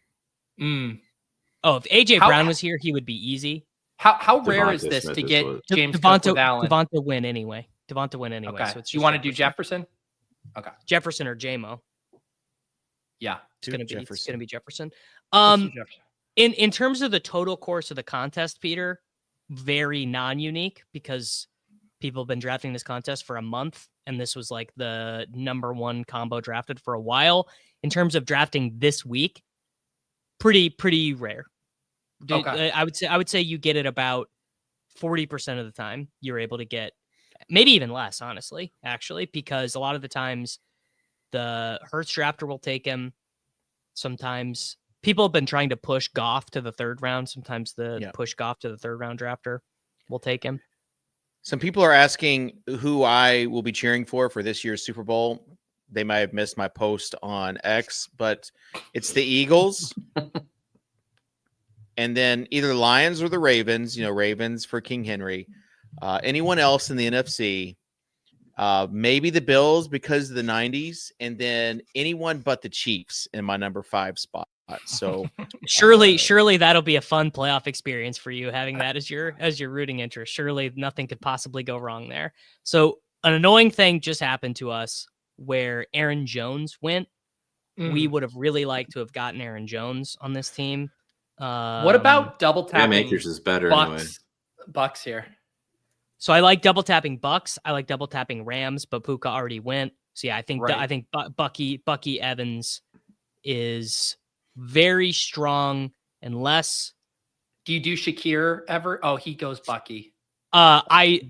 Oh, if AJ Brown was here, he would be easy. How rare is this to get James Cook with Allen? Devonta win anyway. Okay. So it's you want to do Jefferson? Okay. Jefferson or JMO. Yeah, it's gonna be Jefferson. Jefferson. In terms of the total course of the contest, Peter, very non-unique because people have been drafting this contest for a month, and this was like the #1 combo drafted for a while. In terms of drafting this week, pretty rare. Okay. I would say you get it about 40% of the time. You're able to get, maybe even less, honestly, actually, because a lot of the times the Hurts drafter will take him. Sometimes people have been trying to push Goff to the 3rd round. Sometimes push Goff to the 3rd round drafter will take him. Some people are asking who I will be cheering for this year's Super Bowl. They might have missed my post on X, but it's the Eagles. And then either Lions or the Ravens, Ravens for King Henry. Anyone else in the NFC, maybe the Bills because of the 90s, and then anyone but the Chiefs in my number 5 spot. So surely that'll be a fun playoff experience for you, having that as your rooting interest. Surely nothing could possibly go wrong there. So an annoying thing just happened to us where Aaron Jones went we would have really liked to have gotten Aaron Jones on this team. What about double Cam tapping Akers is better anyway. Bucks here. So I like double tapping Bucks. I like double tapping Rams, but Puka already went. So yeah, I think Bucky Evans is very strong unless. Do you do Shakir ever? Oh, he goes Bucky. Okay. Take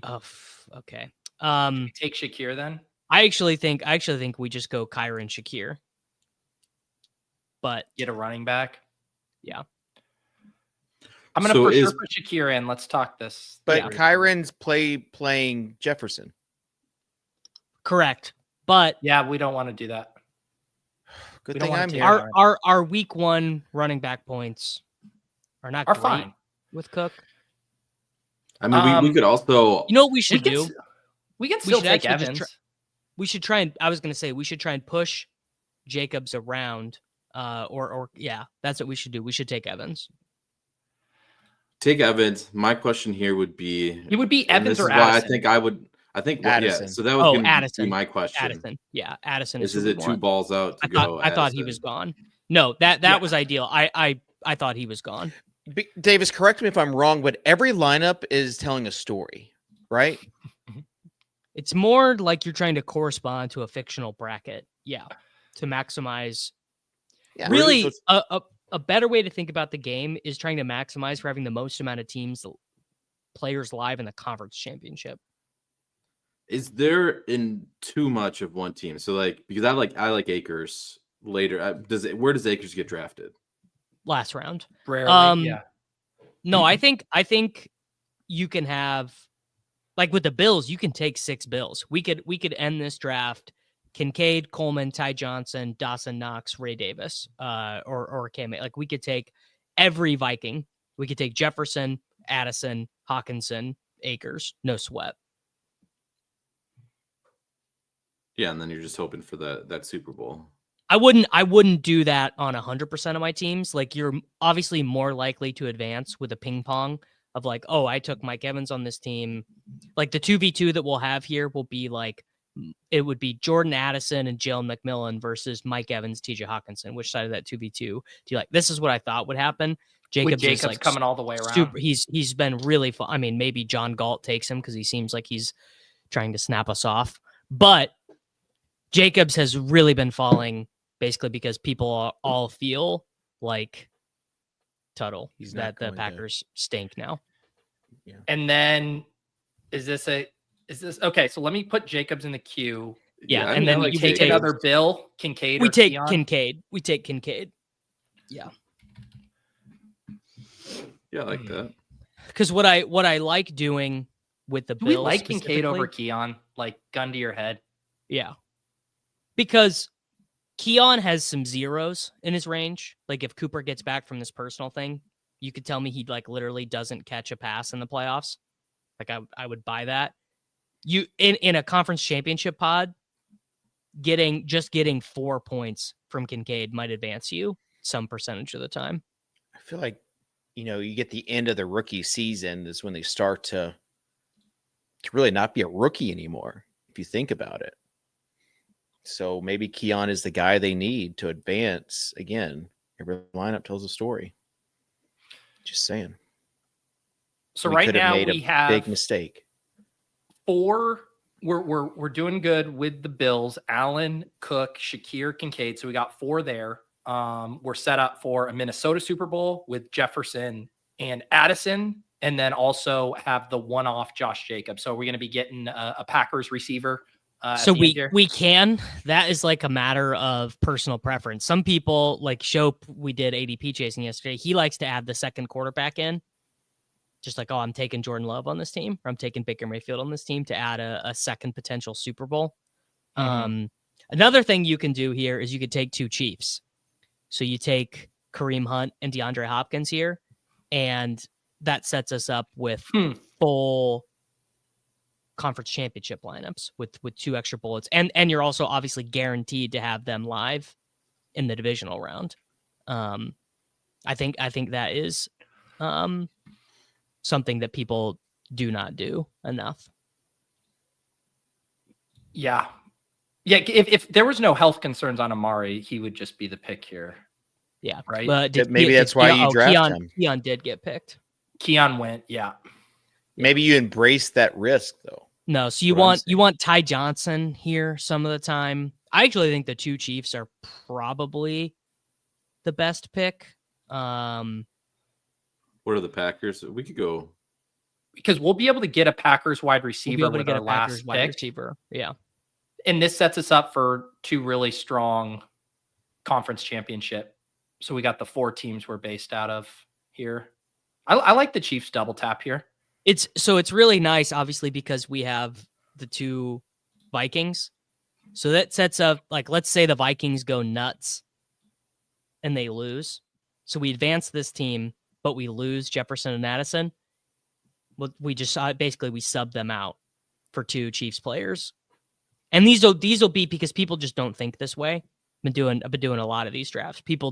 Shakir then. I actually think we just go Kyron Shakir. But get a running back. Yeah. I'm going to for sure put Shakir in. Let's talk this. But yeah. Kyron's playing Jefferson. Correct. But yeah, we don't want to do that. Good thing I'm here. Our week 1 running back points are not great fine with Cook. I mean, we could also. You know what we should do? We can still take Evans. We should try and. I was going to say we should try and push Jacobs around. Yeah, that's what we should do. We should take Evans. Take Evans. My question here would be. It would be Evans or Addison. I think I would. I think Addison. Yeah. So that was Addison. Be my question. Addison. Yeah, Addison. Is it 2 balls out to go? I thought he was gone. No, that was ideal. I thought he was gone. Davis, correct me if I'm wrong, but every lineup is telling a story, right? It's more like you're trying to correspond to a fictional bracket. Yeah, to maximize. Yeah, really, a better way to think about the game is trying to maximize for having the most amount of players live in the conference championship. Is there in too much of one team? So because I like Akers later. Where does Akers get drafted? Last round. Rarely, yeah. No, I think you can have with the Bills, you can take 6 Bills. We could end this draft. Kincaid, Coleman, Ty Johnson, Dawson Knox, Ray Davis, or Cam. We could take every Viking. We could take Jefferson, Addison, Hawkinson, Akers, no sweat. Yeah, and then you're just hoping for that Super Bowl. I wouldn't do that on 100% of my teams. You're obviously more likely to advance with a ping pong of I took Mike Evans on this team. The 2v2 that we'll have here will be it would be Jordan Addison and Jalen McMillan versus Mike Evans, TJ Hawkinson. Which side of that 2v2 do you like? This is what I thought would happen. Jacobs is coming all the way around. He's been really fun. I mean, maybe John Galt takes him because he seems like he's trying to snap us off. But Jacobs has really been falling basically because people all feel like Tuttle. That the Packers stink now. Yeah. And then is this okay? So let me put Jacobs in the queue. Yeah, and then we take another Bill, Kincaid. We take Kincaid. We take Kincaid. Yeah. Yeah, I like that. Because what I like doing with the Bills, we like Kincaid over Keon, gun to your head. Yeah. Because Keon has some zeros in his range. If Cooper gets back from this personal thing, you could tell me he literally doesn't catch a pass in the playoffs. I would buy that. You in a conference championship pod, getting 4 points from Kincaid might advance you some percentage of the time. I feel like, you get the end of the rookie season is when they start to really not be a rookie anymore, if you think about it. So maybe Keon is the guy they need to advance again. Every lineup tells a story. Just saying. So right now we have big mistake. 4. We're doing good with the Bills. Allen, Cook, Shakir, Kincaid. So we got 4 there. We're set up for a Minnesota Super Bowl with Jefferson and Addison, and then also have the one-off Josh Jacobs. So we're going to be getting a Packers receiver. So we can. That is a matter of personal preference. Some people Shope. We did ADP chasing yesterday. He likes to add the second quarterback in. Just I'm taking Jordan Love on this team, or I'm taking Baker Mayfield on this team to add a second potential Super Bowl. Mm-hmm. Another thing you can do here is you could take 2 Chiefs. So you take Kareem Hunt and DeAndre Hopkins here, and that sets us up with full conference championship lineups with 2 extra bullets. And you're also obviously guaranteed to have them live in the divisional round. I think that is something that people do not do enough. Yeah. Yeah, if there was no health concerns on Amari, he would just be the pick here. Yeah, right. But maybe that's why you draft him. Keon did get picked. Keon went, yeah. Maybe you embrace that risk though. No, so you want Ty Johnson here some of the time. I actually think the 2 Chiefs are probably the best pick. What are the Packers? We could go because we'll be able to get a Packers wide receiver with our last pick. Yeah. And this sets us up for 2 really strong conference championship. So we got the 4 teams we're based out of here. I like the Chiefs double tap here. It's really nice, obviously, because we have the 2 Vikings. So that sets up, like, let's say the Vikings go nuts and they lose. So we advance this team, but we lose Jefferson and Addison. Well, we just basically we sub them out for 2 Chiefs players. And these will be because people just don't think this way. I've been doing a lot of these drafts. People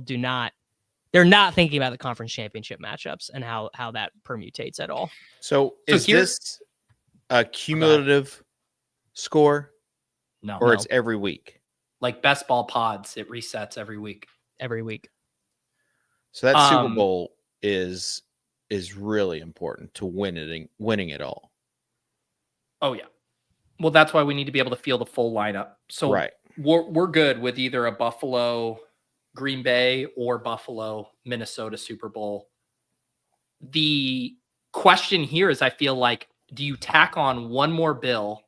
they're not thinking about the conference championship matchups and how that permutates at all. So is this a cumulative score? No. Or it's every week? Like best ball pods, it resets every week. Every week. So that Super Bowl is really important to winning it all. Oh yeah. Well, that's why we need to be able to feel the full lineup. So right. We're good with either a Buffalo, Green Bay, or Buffalo, Minnesota Super Bowl. The question here is, I feel like, do you tack on one more bill?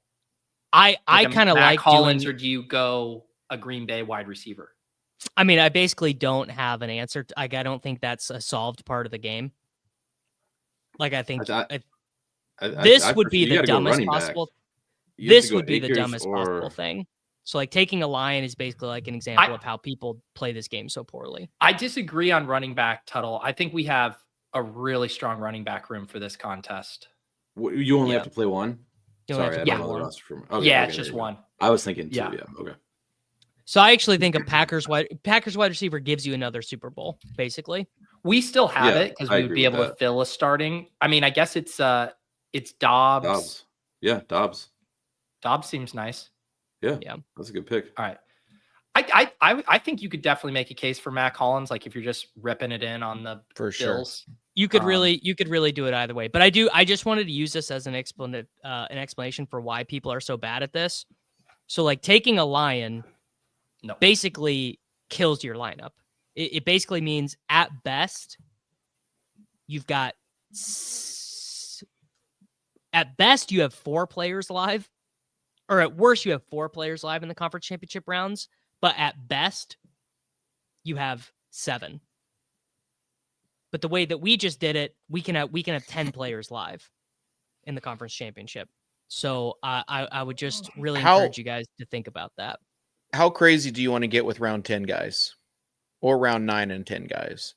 I kind of like Collins, or do you go a Green Bay wide receiver? I mean, I basically don't have an answer. I don't think that's a solved part of the game. Like, I think this would be the dumbest possible. This would be the dumbest possible thing. So, like, taking a Lion is basically like an example of how people play this game so poorly. I disagree on running back, Tuttle. I think we have a really strong running back room for this contest. You only have to play one? Sorry, I don't know the roster for me. Okay, it's just one. I was thinking 2, yeah. Okay. So I actually think a Packers wide receiver gives you another Super Bowl, basically. We still have it because we would be able to fill a starting. I mean, I guess it's Dobbs. Yeah, Dobbs. Dobbs seems nice. Yeah, that's a good pick. All right. I think you could definitely make a case for Matt Collins, like if you're just ripping it in on the Bills. Sure. You could really do it either way. But I just wanted to use this as an explanation for why people are so bad at this. So, like, taking a Lion basically kills your lineup. It basically means at best you have 4 players live. Or at worst, you have 4 players live in the conference championship rounds, but at best, you have 7. But the way that we just did it, we can have 10 players live in the conference championship. So I would just really encourage you guys to think about that. How crazy do you want to get with round 10 guys, or round 9 and 10 guys?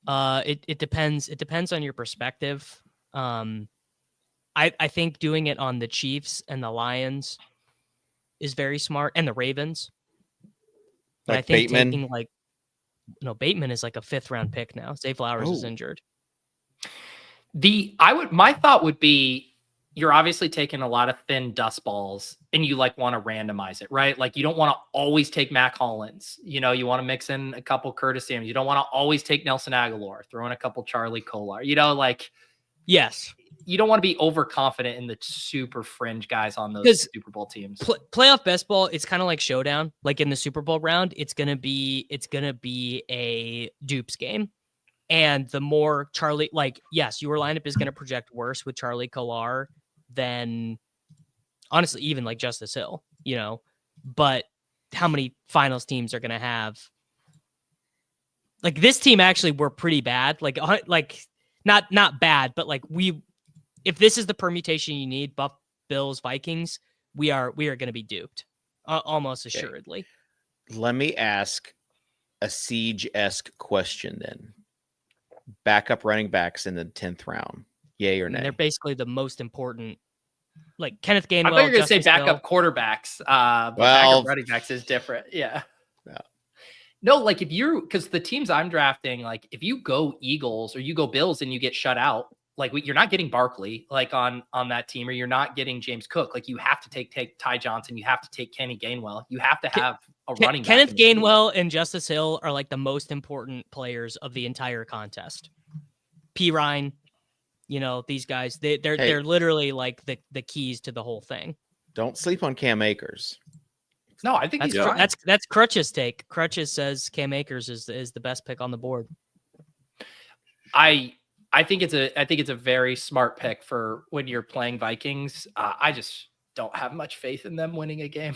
It depends. It depends on your perspective. I think doing it on the Chiefs and the Lions is very smart, and the Ravens. But I think Bateman? Bateman is like a 5th round pick now. Zay Flowers is injured. My thought would be, you're obviously taking a lot of thin dust balls and you want to randomize it, right? Like, you don't want to always take Matt Collins. You want to mix in a couple Curtis Samuels. You don't want to always take Nelson Aguilar, throw in a couple Charlie Kolar, yes. You don't want to be overconfident in the super fringe guys on those Super Bowl teams. Playoff best ball, it's kind of like showdown. Like in the Super Bowl round, it's gonna be a dupes game. And the more Charlie, yes, your lineup is gonna project worse with Charlie Kolar than, honestly, even like Justice Hill, But how many finals teams are gonna have? Like, this team actually were pretty bad. Not bad, but if this is the permutation you need, Bills, Vikings, we are going to be duped almost assuredly. Let me ask a Siege-esque question then. Backup running backs in the 10th round, yay or nay? They're basically the most important. Like Kenneth Gainwell. I thought you were going to say backup quarterbacks. But backup running backs is different. Yeah. No, because the teams I'm drafting, if you go Eagles or you go Bills and you get shut out, like you're not getting Barkley like on that team, or you're not getting James Cook. Like you have to take Ty Johnson. You have to take Kenny Gainwell. You have to have a running back. Kenneth Gainwell and Justice Hill are like the most important players of the entire contest. P. Ryan, these guys, they're literally like the keys to the whole thing. Don't sleep on Cam Akers. No, I think that's Crutch's take. Crutches says Cam Akers is the best pick on the board. I think it's a very smart pick for when you're playing Vikings. I just don't have much faith in them winning a game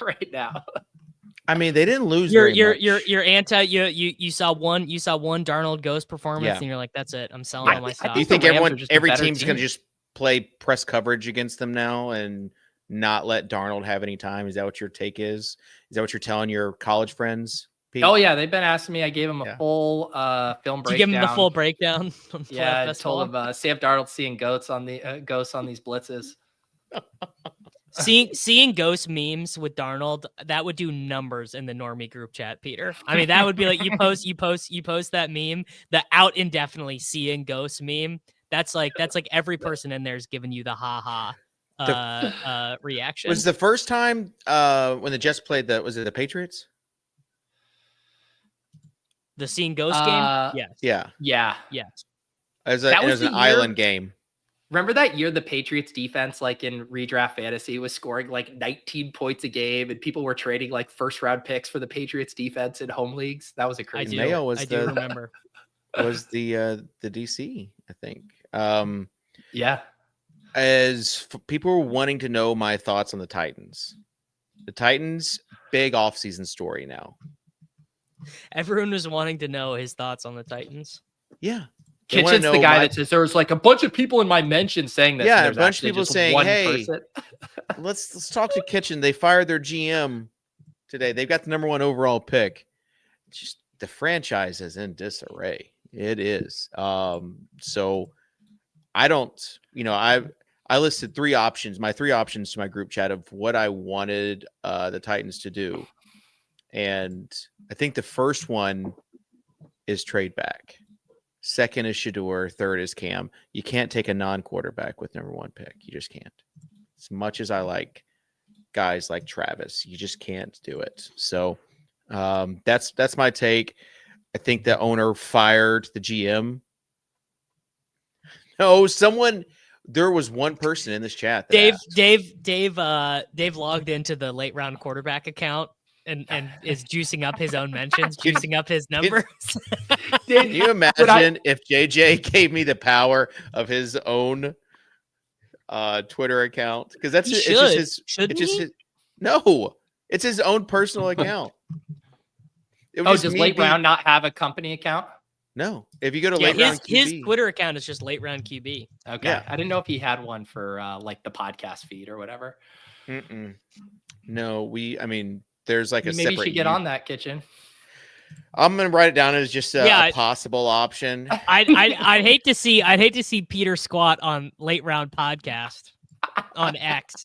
right now. I mean, they didn't lose. You're anti. You saw one Darnold Ghost performance, and you're like, that's it. I'm selling all my stock. Do you think every team's going to just play press coverage against them now and not let Darnold have any time? Is that what your take is? Is that what you're telling your college friends? Pete? Oh yeah, they've been asking me. I gave them a full film breakdown. Did you give them the full breakdown? Yeah, I told them Sam Darnold seeing ghosts on these blitzes. Seeing ghost memes with Darnold, that would do numbers in the normie group chat, Peter. I mean, that would be like you post that meme, the out indefinitely seeing ghost meme. That's like every person in there is giving you the reaction. Was the first time when the Jets played was it the Patriots? The seeing ghost game? Yes. Yeah. It was an island game. Remember that year the Patriots defense, like in redraft fantasy, was scoring like 19 points a game, and people were trading like first round picks for the Patriots defense in home leagues? That was a crazy. I do remember. Was the DC, I think. Yeah. As people were wanting to know my thoughts on the Titans. The Titans, big offseason story now. Everyone was wanting to know his thoughts on the Titans. Yeah. Kitchen's the guy that says there was like a bunch of people in my mention saying this. Yeah, a bunch of people saying, hey, let's talk to Kitchen. They fired their GM today. They've got the number 1 overall pick. Just the franchise is in disarray. It is. So I don't, I listed 3 options, my 3 options to my group chat of what I wanted the Titans to do. And I think the first one is trade back. Second is Shador. Third is Cam. You can't take a non-quarterback with number 1 pick. You just can't. As much as I like guys like Travis, you just can't do it. So that's my take. I think the owner fired the GM. No, there was one person in this chat. Dave logged into the late round quarterback account and is juicing up his own mentions, juicing up his numbers. Can you imagine if JJ gave me the power of his own Twitter account? Because that's it's just his. No, it's his own personal account. Does late round not have a company account? No. If you go to late round QB, his Twitter account is just late round QB. Okay. Yeah. I didn't know if he had one for like the podcast feed or whatever. No, there's like a maybe you should get on that, Kitchen. I'm gonna write it down as just a possible option. I'd hate to see Peter squat on late round podcast on X.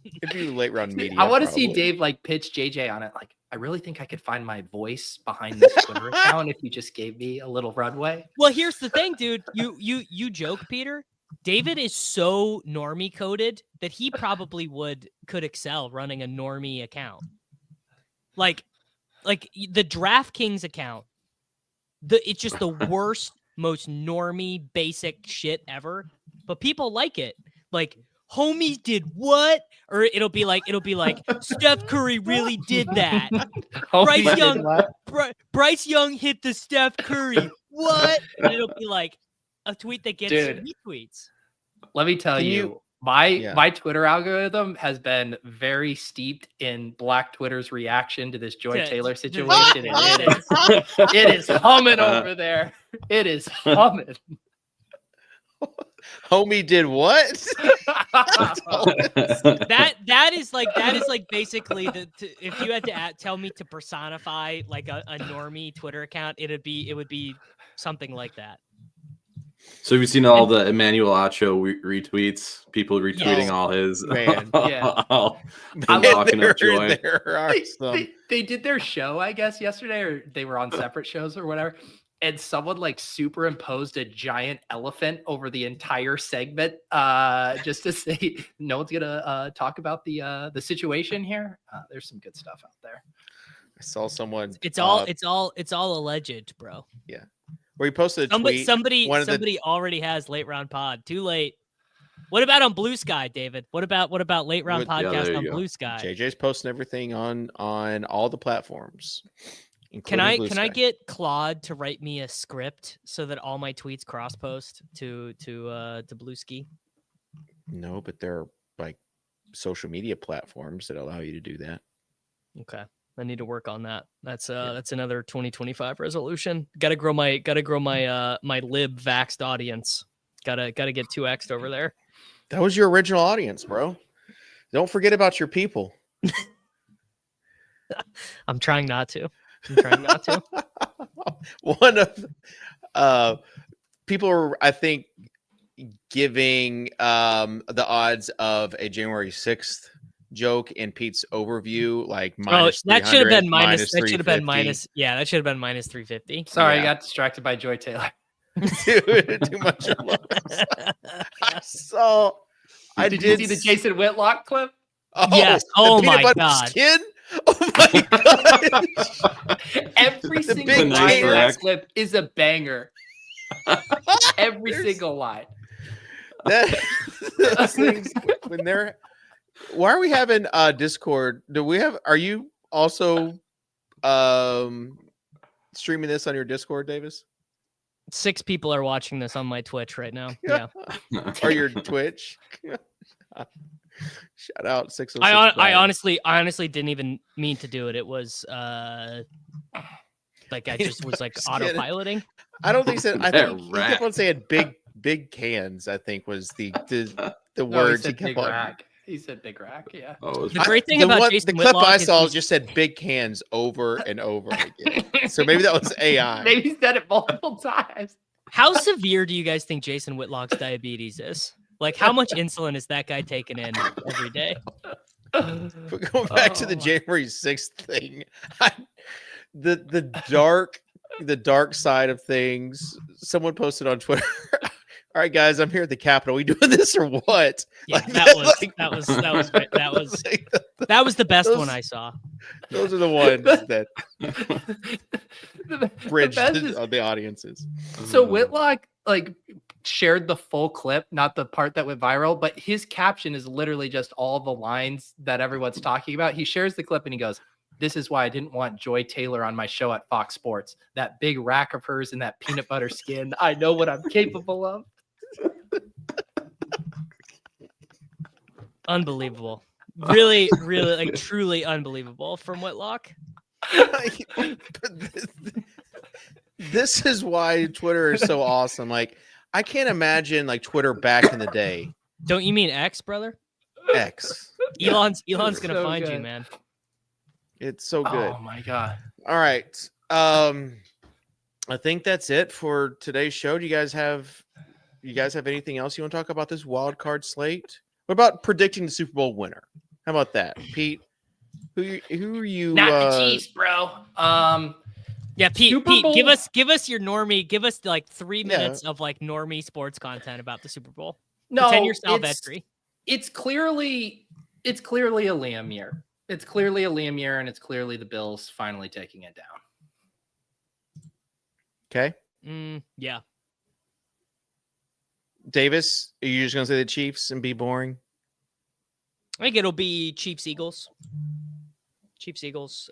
It'd be late round media. I want to see Dave like pitch JJ on it. Like, I really think I could find my voice behind this Twitter account if you just gave me a little runway. Well, here's the thing, dude. You joke, Peter. David is so normie coded that he probably could excel running a normie account. Like the DraftKings account, it's just the worst, most normie, basic shit ever. But people like it. Like, homie did what? Or it'll be like Steph Curry really did that. Bryce Young hit the Steph Curry. What? And it'll be like a tweet that gets retweets. Let me tell you. My Twitter algorithm has been very steeped in Black Twitter's reaction to this Joy Taylor situation. It is humming over there. It is humming. Homie did what? that is like basically if you had to tell me to personify like a normie Twitter account, it would be something like that. So have you seen all the Emmanuel Acho retweets? People retweeting all his. Man, yeah. I'm talking up Joy. They did their show, I guess, yesterday, or they were on separate shows or whatever. and someone like superimposed a giant elephant over the entire segment, just to say no one's gonna talk about the situation here. There's some good stuff out there. I saw someone. It's all alleged, bro. Yeah. Where he posted a tweet. Somebody already has late round pod. Too late. What about on Blue Sky, David? What about late round podcast on Blue Sky? JJ's posting everything on all the platforms. Can I get Claude to write me a script so that all my tweets cross post to Blue Ski? No, but there are like social media platforms that allow you to do that. Okay. I need to work on that. That's another 2025 resolution. Got to grow my lib vaxxed audience. Got to get 2x'd over there. That was your original audience, bro. Don't forget about your people. I'm trying not to. One of people are, I think, giving the odds of a January 6th joke in Pete's overview, like minus that should have been minus. That should have been 350. minus. Yeah, that should have been minus 350. Sorry, I got distracted by Joy Taylor. Dude, too much of Did you see the Jason Whitlock clip? Oh, yes. Oh my god. Skin? Oh my god. Every single line of that clip is a banger. Every single line. Those things when they're. Why are we having Discord? Are you also streaming this on your Discord, Davis? 6 people are watching this on my Twitch right now. Yeah. Or your Twitch. Shout out 606. I honestly didn't even mean to do it. It was like I just was like autopiloting. I don't think so. I think he kept on saying big cans, I think was the words he kept on. Rack. He said big rack, yeah. Oh, the great thing about Jason the clip Whitlock I saw just said big cans over and over again. So maybe that was AI. Maybe he said it multiple times. How severe do you guys think Jason Whitlock's diabetes is? Like, how much insulin is that guy taking in every day? But going back to the January 6th thing, the dark side of things. Someone posted on Twitter. All right, guys, I'm here at the Capitol. We doing this or what? Yeah, like, that was great. That was the best one I saw. Those are the ones that bridge the audiences. So Whitlock shared the full clip, not the part that went viral, but his caption is literally just all the lines that everyone's talking about. He shares the clip and he goes, "This is why I didn't want Joy Taylor on my show at Fox Sports. That big rack of hers and that peanut butter skin. I know what I'm capable of." Unbelievable. Really, like truly unbelievable from Whitlock. This is why Twitter is so awesome. Like, I can't imagine like Twitter back in the day. Don't you mean X, brother? X. Elon's gonna find good. you, man. It's so good. Oh my god. All right. I think that's it for today's show. Do you guys have anything else you want to talk about this wild card slate? What about predicting the Super Bowl winner? How about that, Pete? Who are you? Not the Chiefs, bro. Yeah, Pete. Super Pete, Bowl? give us your normie. Give us like 3 minutes of like normie sports content about the Super Bowl. No, Pretend you're Sal Vetri. It's clearly a Liam year. It's clearly a Liam year, and it's clearly the Bills finally taking it down. Okay. Yeah. Davis, are you just going to say the Chiefs and be boring? I think it'll be Chiefs-Eagles. Chiefs-Eagles.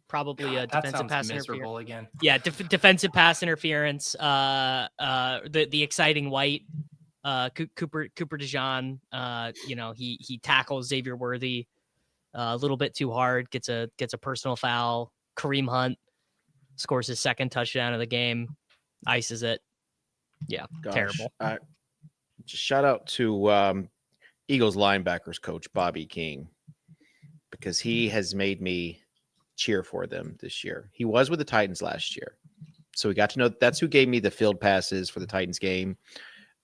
Probably a defensive pass interference. Again. Yeah, defensive pass interference. The exciting white. Cooper DeJean. He tackles Xavier Worthy a little bit too hard. Gets a personal foul. Kareem Hunt scores his second touchdown of the game. Ices it. Yeah, terrible. Just shout out to Eagles linebackers coach Bobby King, because he has made me cheer for them this year. He was with the Titans last year, so we got to know that's who gave me the field passes for the Titans game.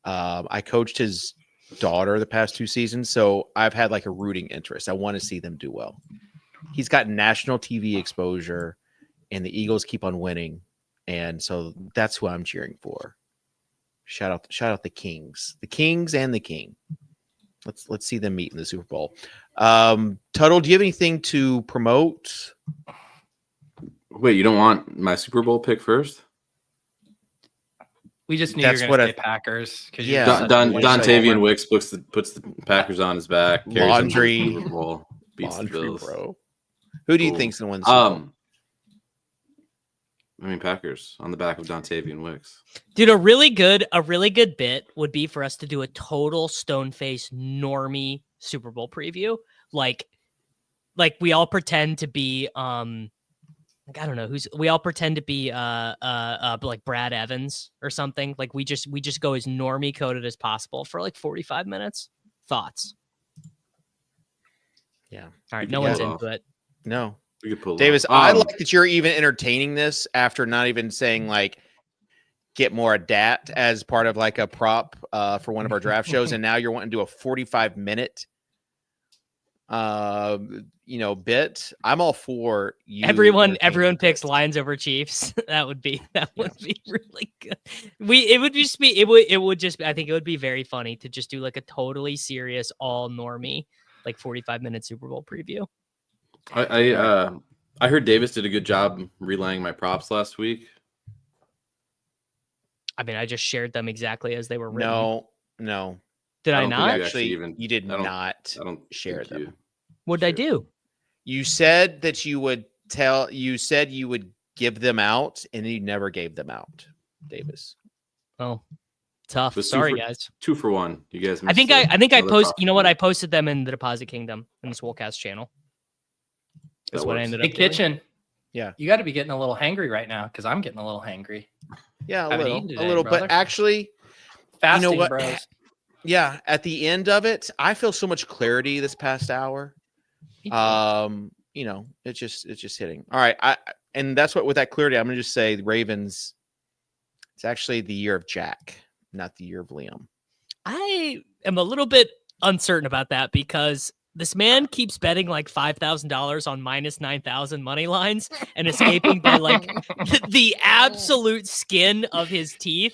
I coached his daughter the past 2 seasons, so I've had like a rooting interest. I want to see them do well. He's got national TV exposure, and the Eagles keep on winning. And so that's who I'm cheering for. Shout out the Kings and the King. Let's see them meet in the Super Bowl. Tuttle, do you have anything to promote? Wait, you don't want my Super Bowl pick first? We just knew you were going to say Packers. Yeah. Dontavian Wicks puts the Packers on his back. Laundry. Super Bowl, beats the Bills. Bro. Who do you think's going to win the Super Bowl? I mean, Packers on the back of Dontavian Wicks. Dude, a really good bit would be for us to do a total stone-faced normie Super Bowl preview. Like we all pretend to be I don't know we all pretend to be like Brad Evans or something. Like we just go as normie coded as possible for like 45 minutes. Thoughts? Yeah. All right, no one's into it. No. We could pull Davis, I like that you're even entertaining this after not even saying like get more adapt as part of like a prop for one of our draft shows, and now you're wanting to do a 45-minute bit. I'm all for you. Everyone picks Lions over Chiefs. That would be really good. I think it would be very funny to just do like a totally serious all normie like 45-minute Super Bowl preview. I heard Davis did a good job relaying my props last week. I mean, I just shared them exactly as they were written. No. Did I not? You did not share them. What did I do? You said that you would give them out, and you never gave them out, Davis. Oh, tough. Sorry, guys. 2 for 1. You guys. I think I posted. You know what? I posted them in the Deposit Kingdom in the Swolecast channel. That's what I ended up doing. Kitchen. Yeah, you got to be getting a little hangry right now because I'm getting a little hangry. Yeah, a little. Brother. But actually, fasting, you know what? Bros. Yeah, at the end of it, I feel so much clarity this past hour. It's just hitting. All right, and that's what with that clarity, I'm gonna just say the Ravens. It's actually the year of Jack, not the year of Liam. I am a little bit uncertain about that because this man keeps betting like $5,000 on minus 9,000 money lines and escaping by like the absolute skin of his teeth.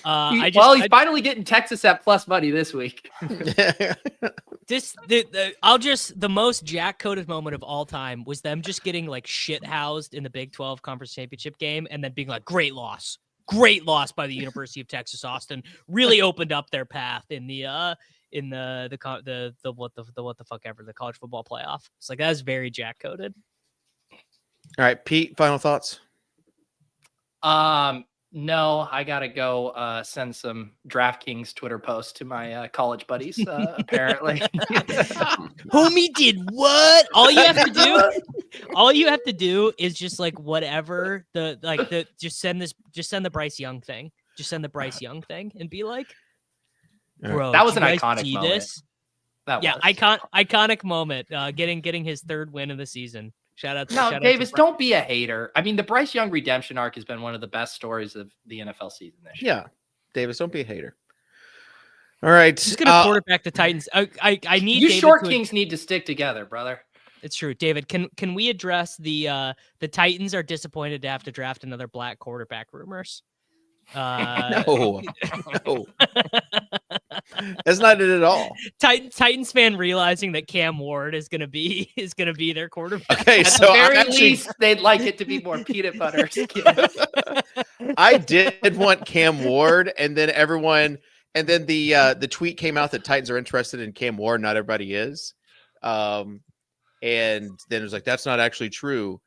He's finally getting Texas at plus money this week. The most Jack coded moment of all time was them just getting like shit housed in the Big 12 Conference Championship game and then being like, great loss by the University of Texas Austin. Really opened up their path in the what the fuck ever, the college football playoff. It's like, that's very Jack coded. All right, Pete, final thoughts. No, I gotta go send some DraftKings Twitter posts to my college buddies. Apparently, homie did what? All you have to do is just like whatever just send the Bryce Young thing. Just send the Bryce Young thing and be like, bro, that was an iconic moment. This? Iconic moment. Getting his 3rd win of the season. Shout out Davis, don't be a hater. I mean, the Bryce Young redemption arc has been one of the best stories of the NFL season this year. Yeah, Davis, don't be a hater. All right, just gonna quarterback the Titans. I need you David short kings need to stick together, brother. It's true, David. Can we address the Titans are disappointed to have to draft another black quarterback rumors? No. That's not it at all. Titans fan realizing that Cam Ward is gonna be their quarterback. Okay, at the very least, they'd like it to be more peanut butter. I did want Cam Ward, and then the tweet came out that Titans are interested in Cam Ward. Not everybody is, and then it was like that's not actually true.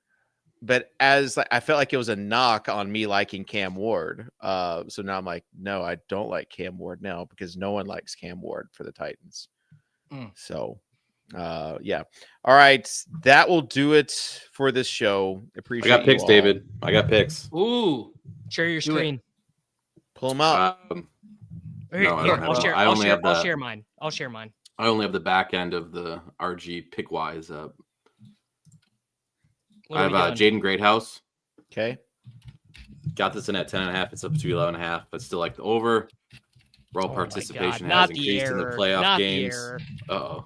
But I felt like it was a knock on me liking Cam Ward. So now I'm like, no, I don't like Cam Ward now because no one likes Cam Ward for the Titans. So, yeah. All right. That will do it for this show. Appreciate it. I got picks, David. I got picks. Ooh. Share your screen. Pull them up. I'll share mine. I only have the back end of the RG Pickwise up. I have Jaden Greathouse. Okay. Got this in at 10.5. It's up to 11.5, but still like the over. Raw participation has increased in the playoff games. Uh-oh.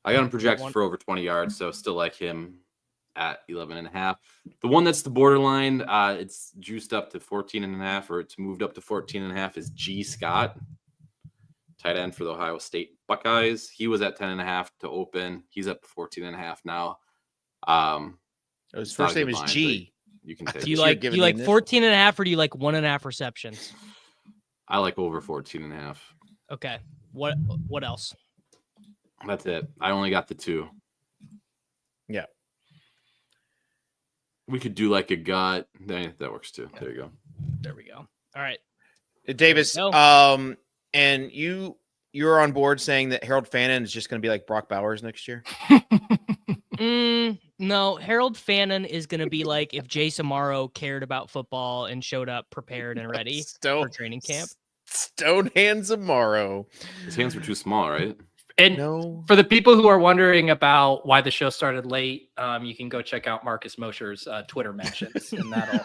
I got him projected for over 20 yards, so still like him at 11.5. The one that's the borderline, it's juiced up to 14.5, or it's moved up to 14.5, is G. Scott, tight end for the Ohio State Buckeyes. He was at 10.5 to open. He's up to 14.5 now. His first name is G. You can take Do you like 14.5 or do you like 1.5 receptions? I like over 14.5. Okay. What else? That's it. I only got the 2. Yeah. We could do like a gut. That works too. There you go. There we go. All right. Davis, and you're on board saying that Harold Fannin is just going to be like Brock Bowers next year? No, Harold Fannin is going to be like if Jace Amaro cared about football and showed up prepared and ready for training camp. Stone hands Amaro. His hands were too small, right? And for the people who are wondering about why the show started late, you can go check out Marcus Mosher's Twitter mentions. And that'll...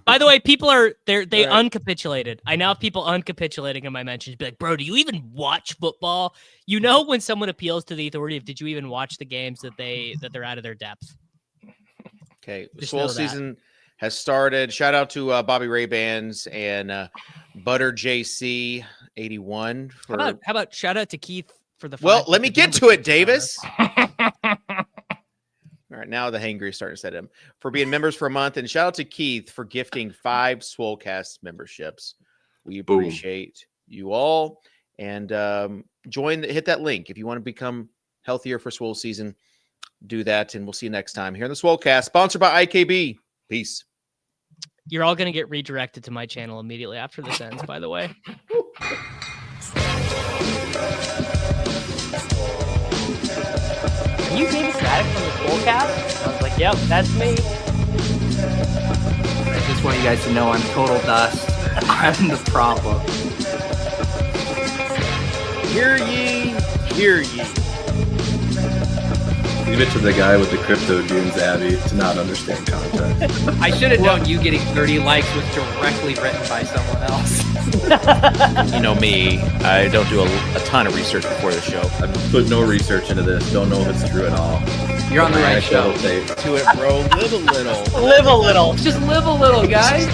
By the way, people they uncapitulated. I now have people uncapitulating in my mentions. Be like, bro, do you even watch football? You know when someone appeals to the authority of, did you even watch the games that they're out of their depth? Okay, Swole season has started. Shout out to Bobby Ray Bands and Butter JC 81. How about shout out to Keith for the. Well, let me get to it, Davis. All right, now the hangry is starting to set in for being members for a month, and shout out to Keith for gifting 5 Swolecast memberships. We appreciate you all, and hit that link if you want to become healthier for Swole season. Do that, and we'll see you next time here in the Swolecast, sponsored by IKB. Peace. You're all going to get redirected to my channel immediately after this ends, by the way. Are you David Mattek from the Swolecast? I was like, yep, that's me. I just want you guys to know I'm total dust. I'm the problem. Hear ye, hear ye. Leave it to the guy with the crypto dunes, Abby, to not understand content. I should have known you getting 30 likes was directly written by someone else. You know me, I don't do a ton of research before the show. I've put no research into this. Don't know if it's true at all. You're on the right show. To it, bro. Live a little. Live a little. Just live a little, guys.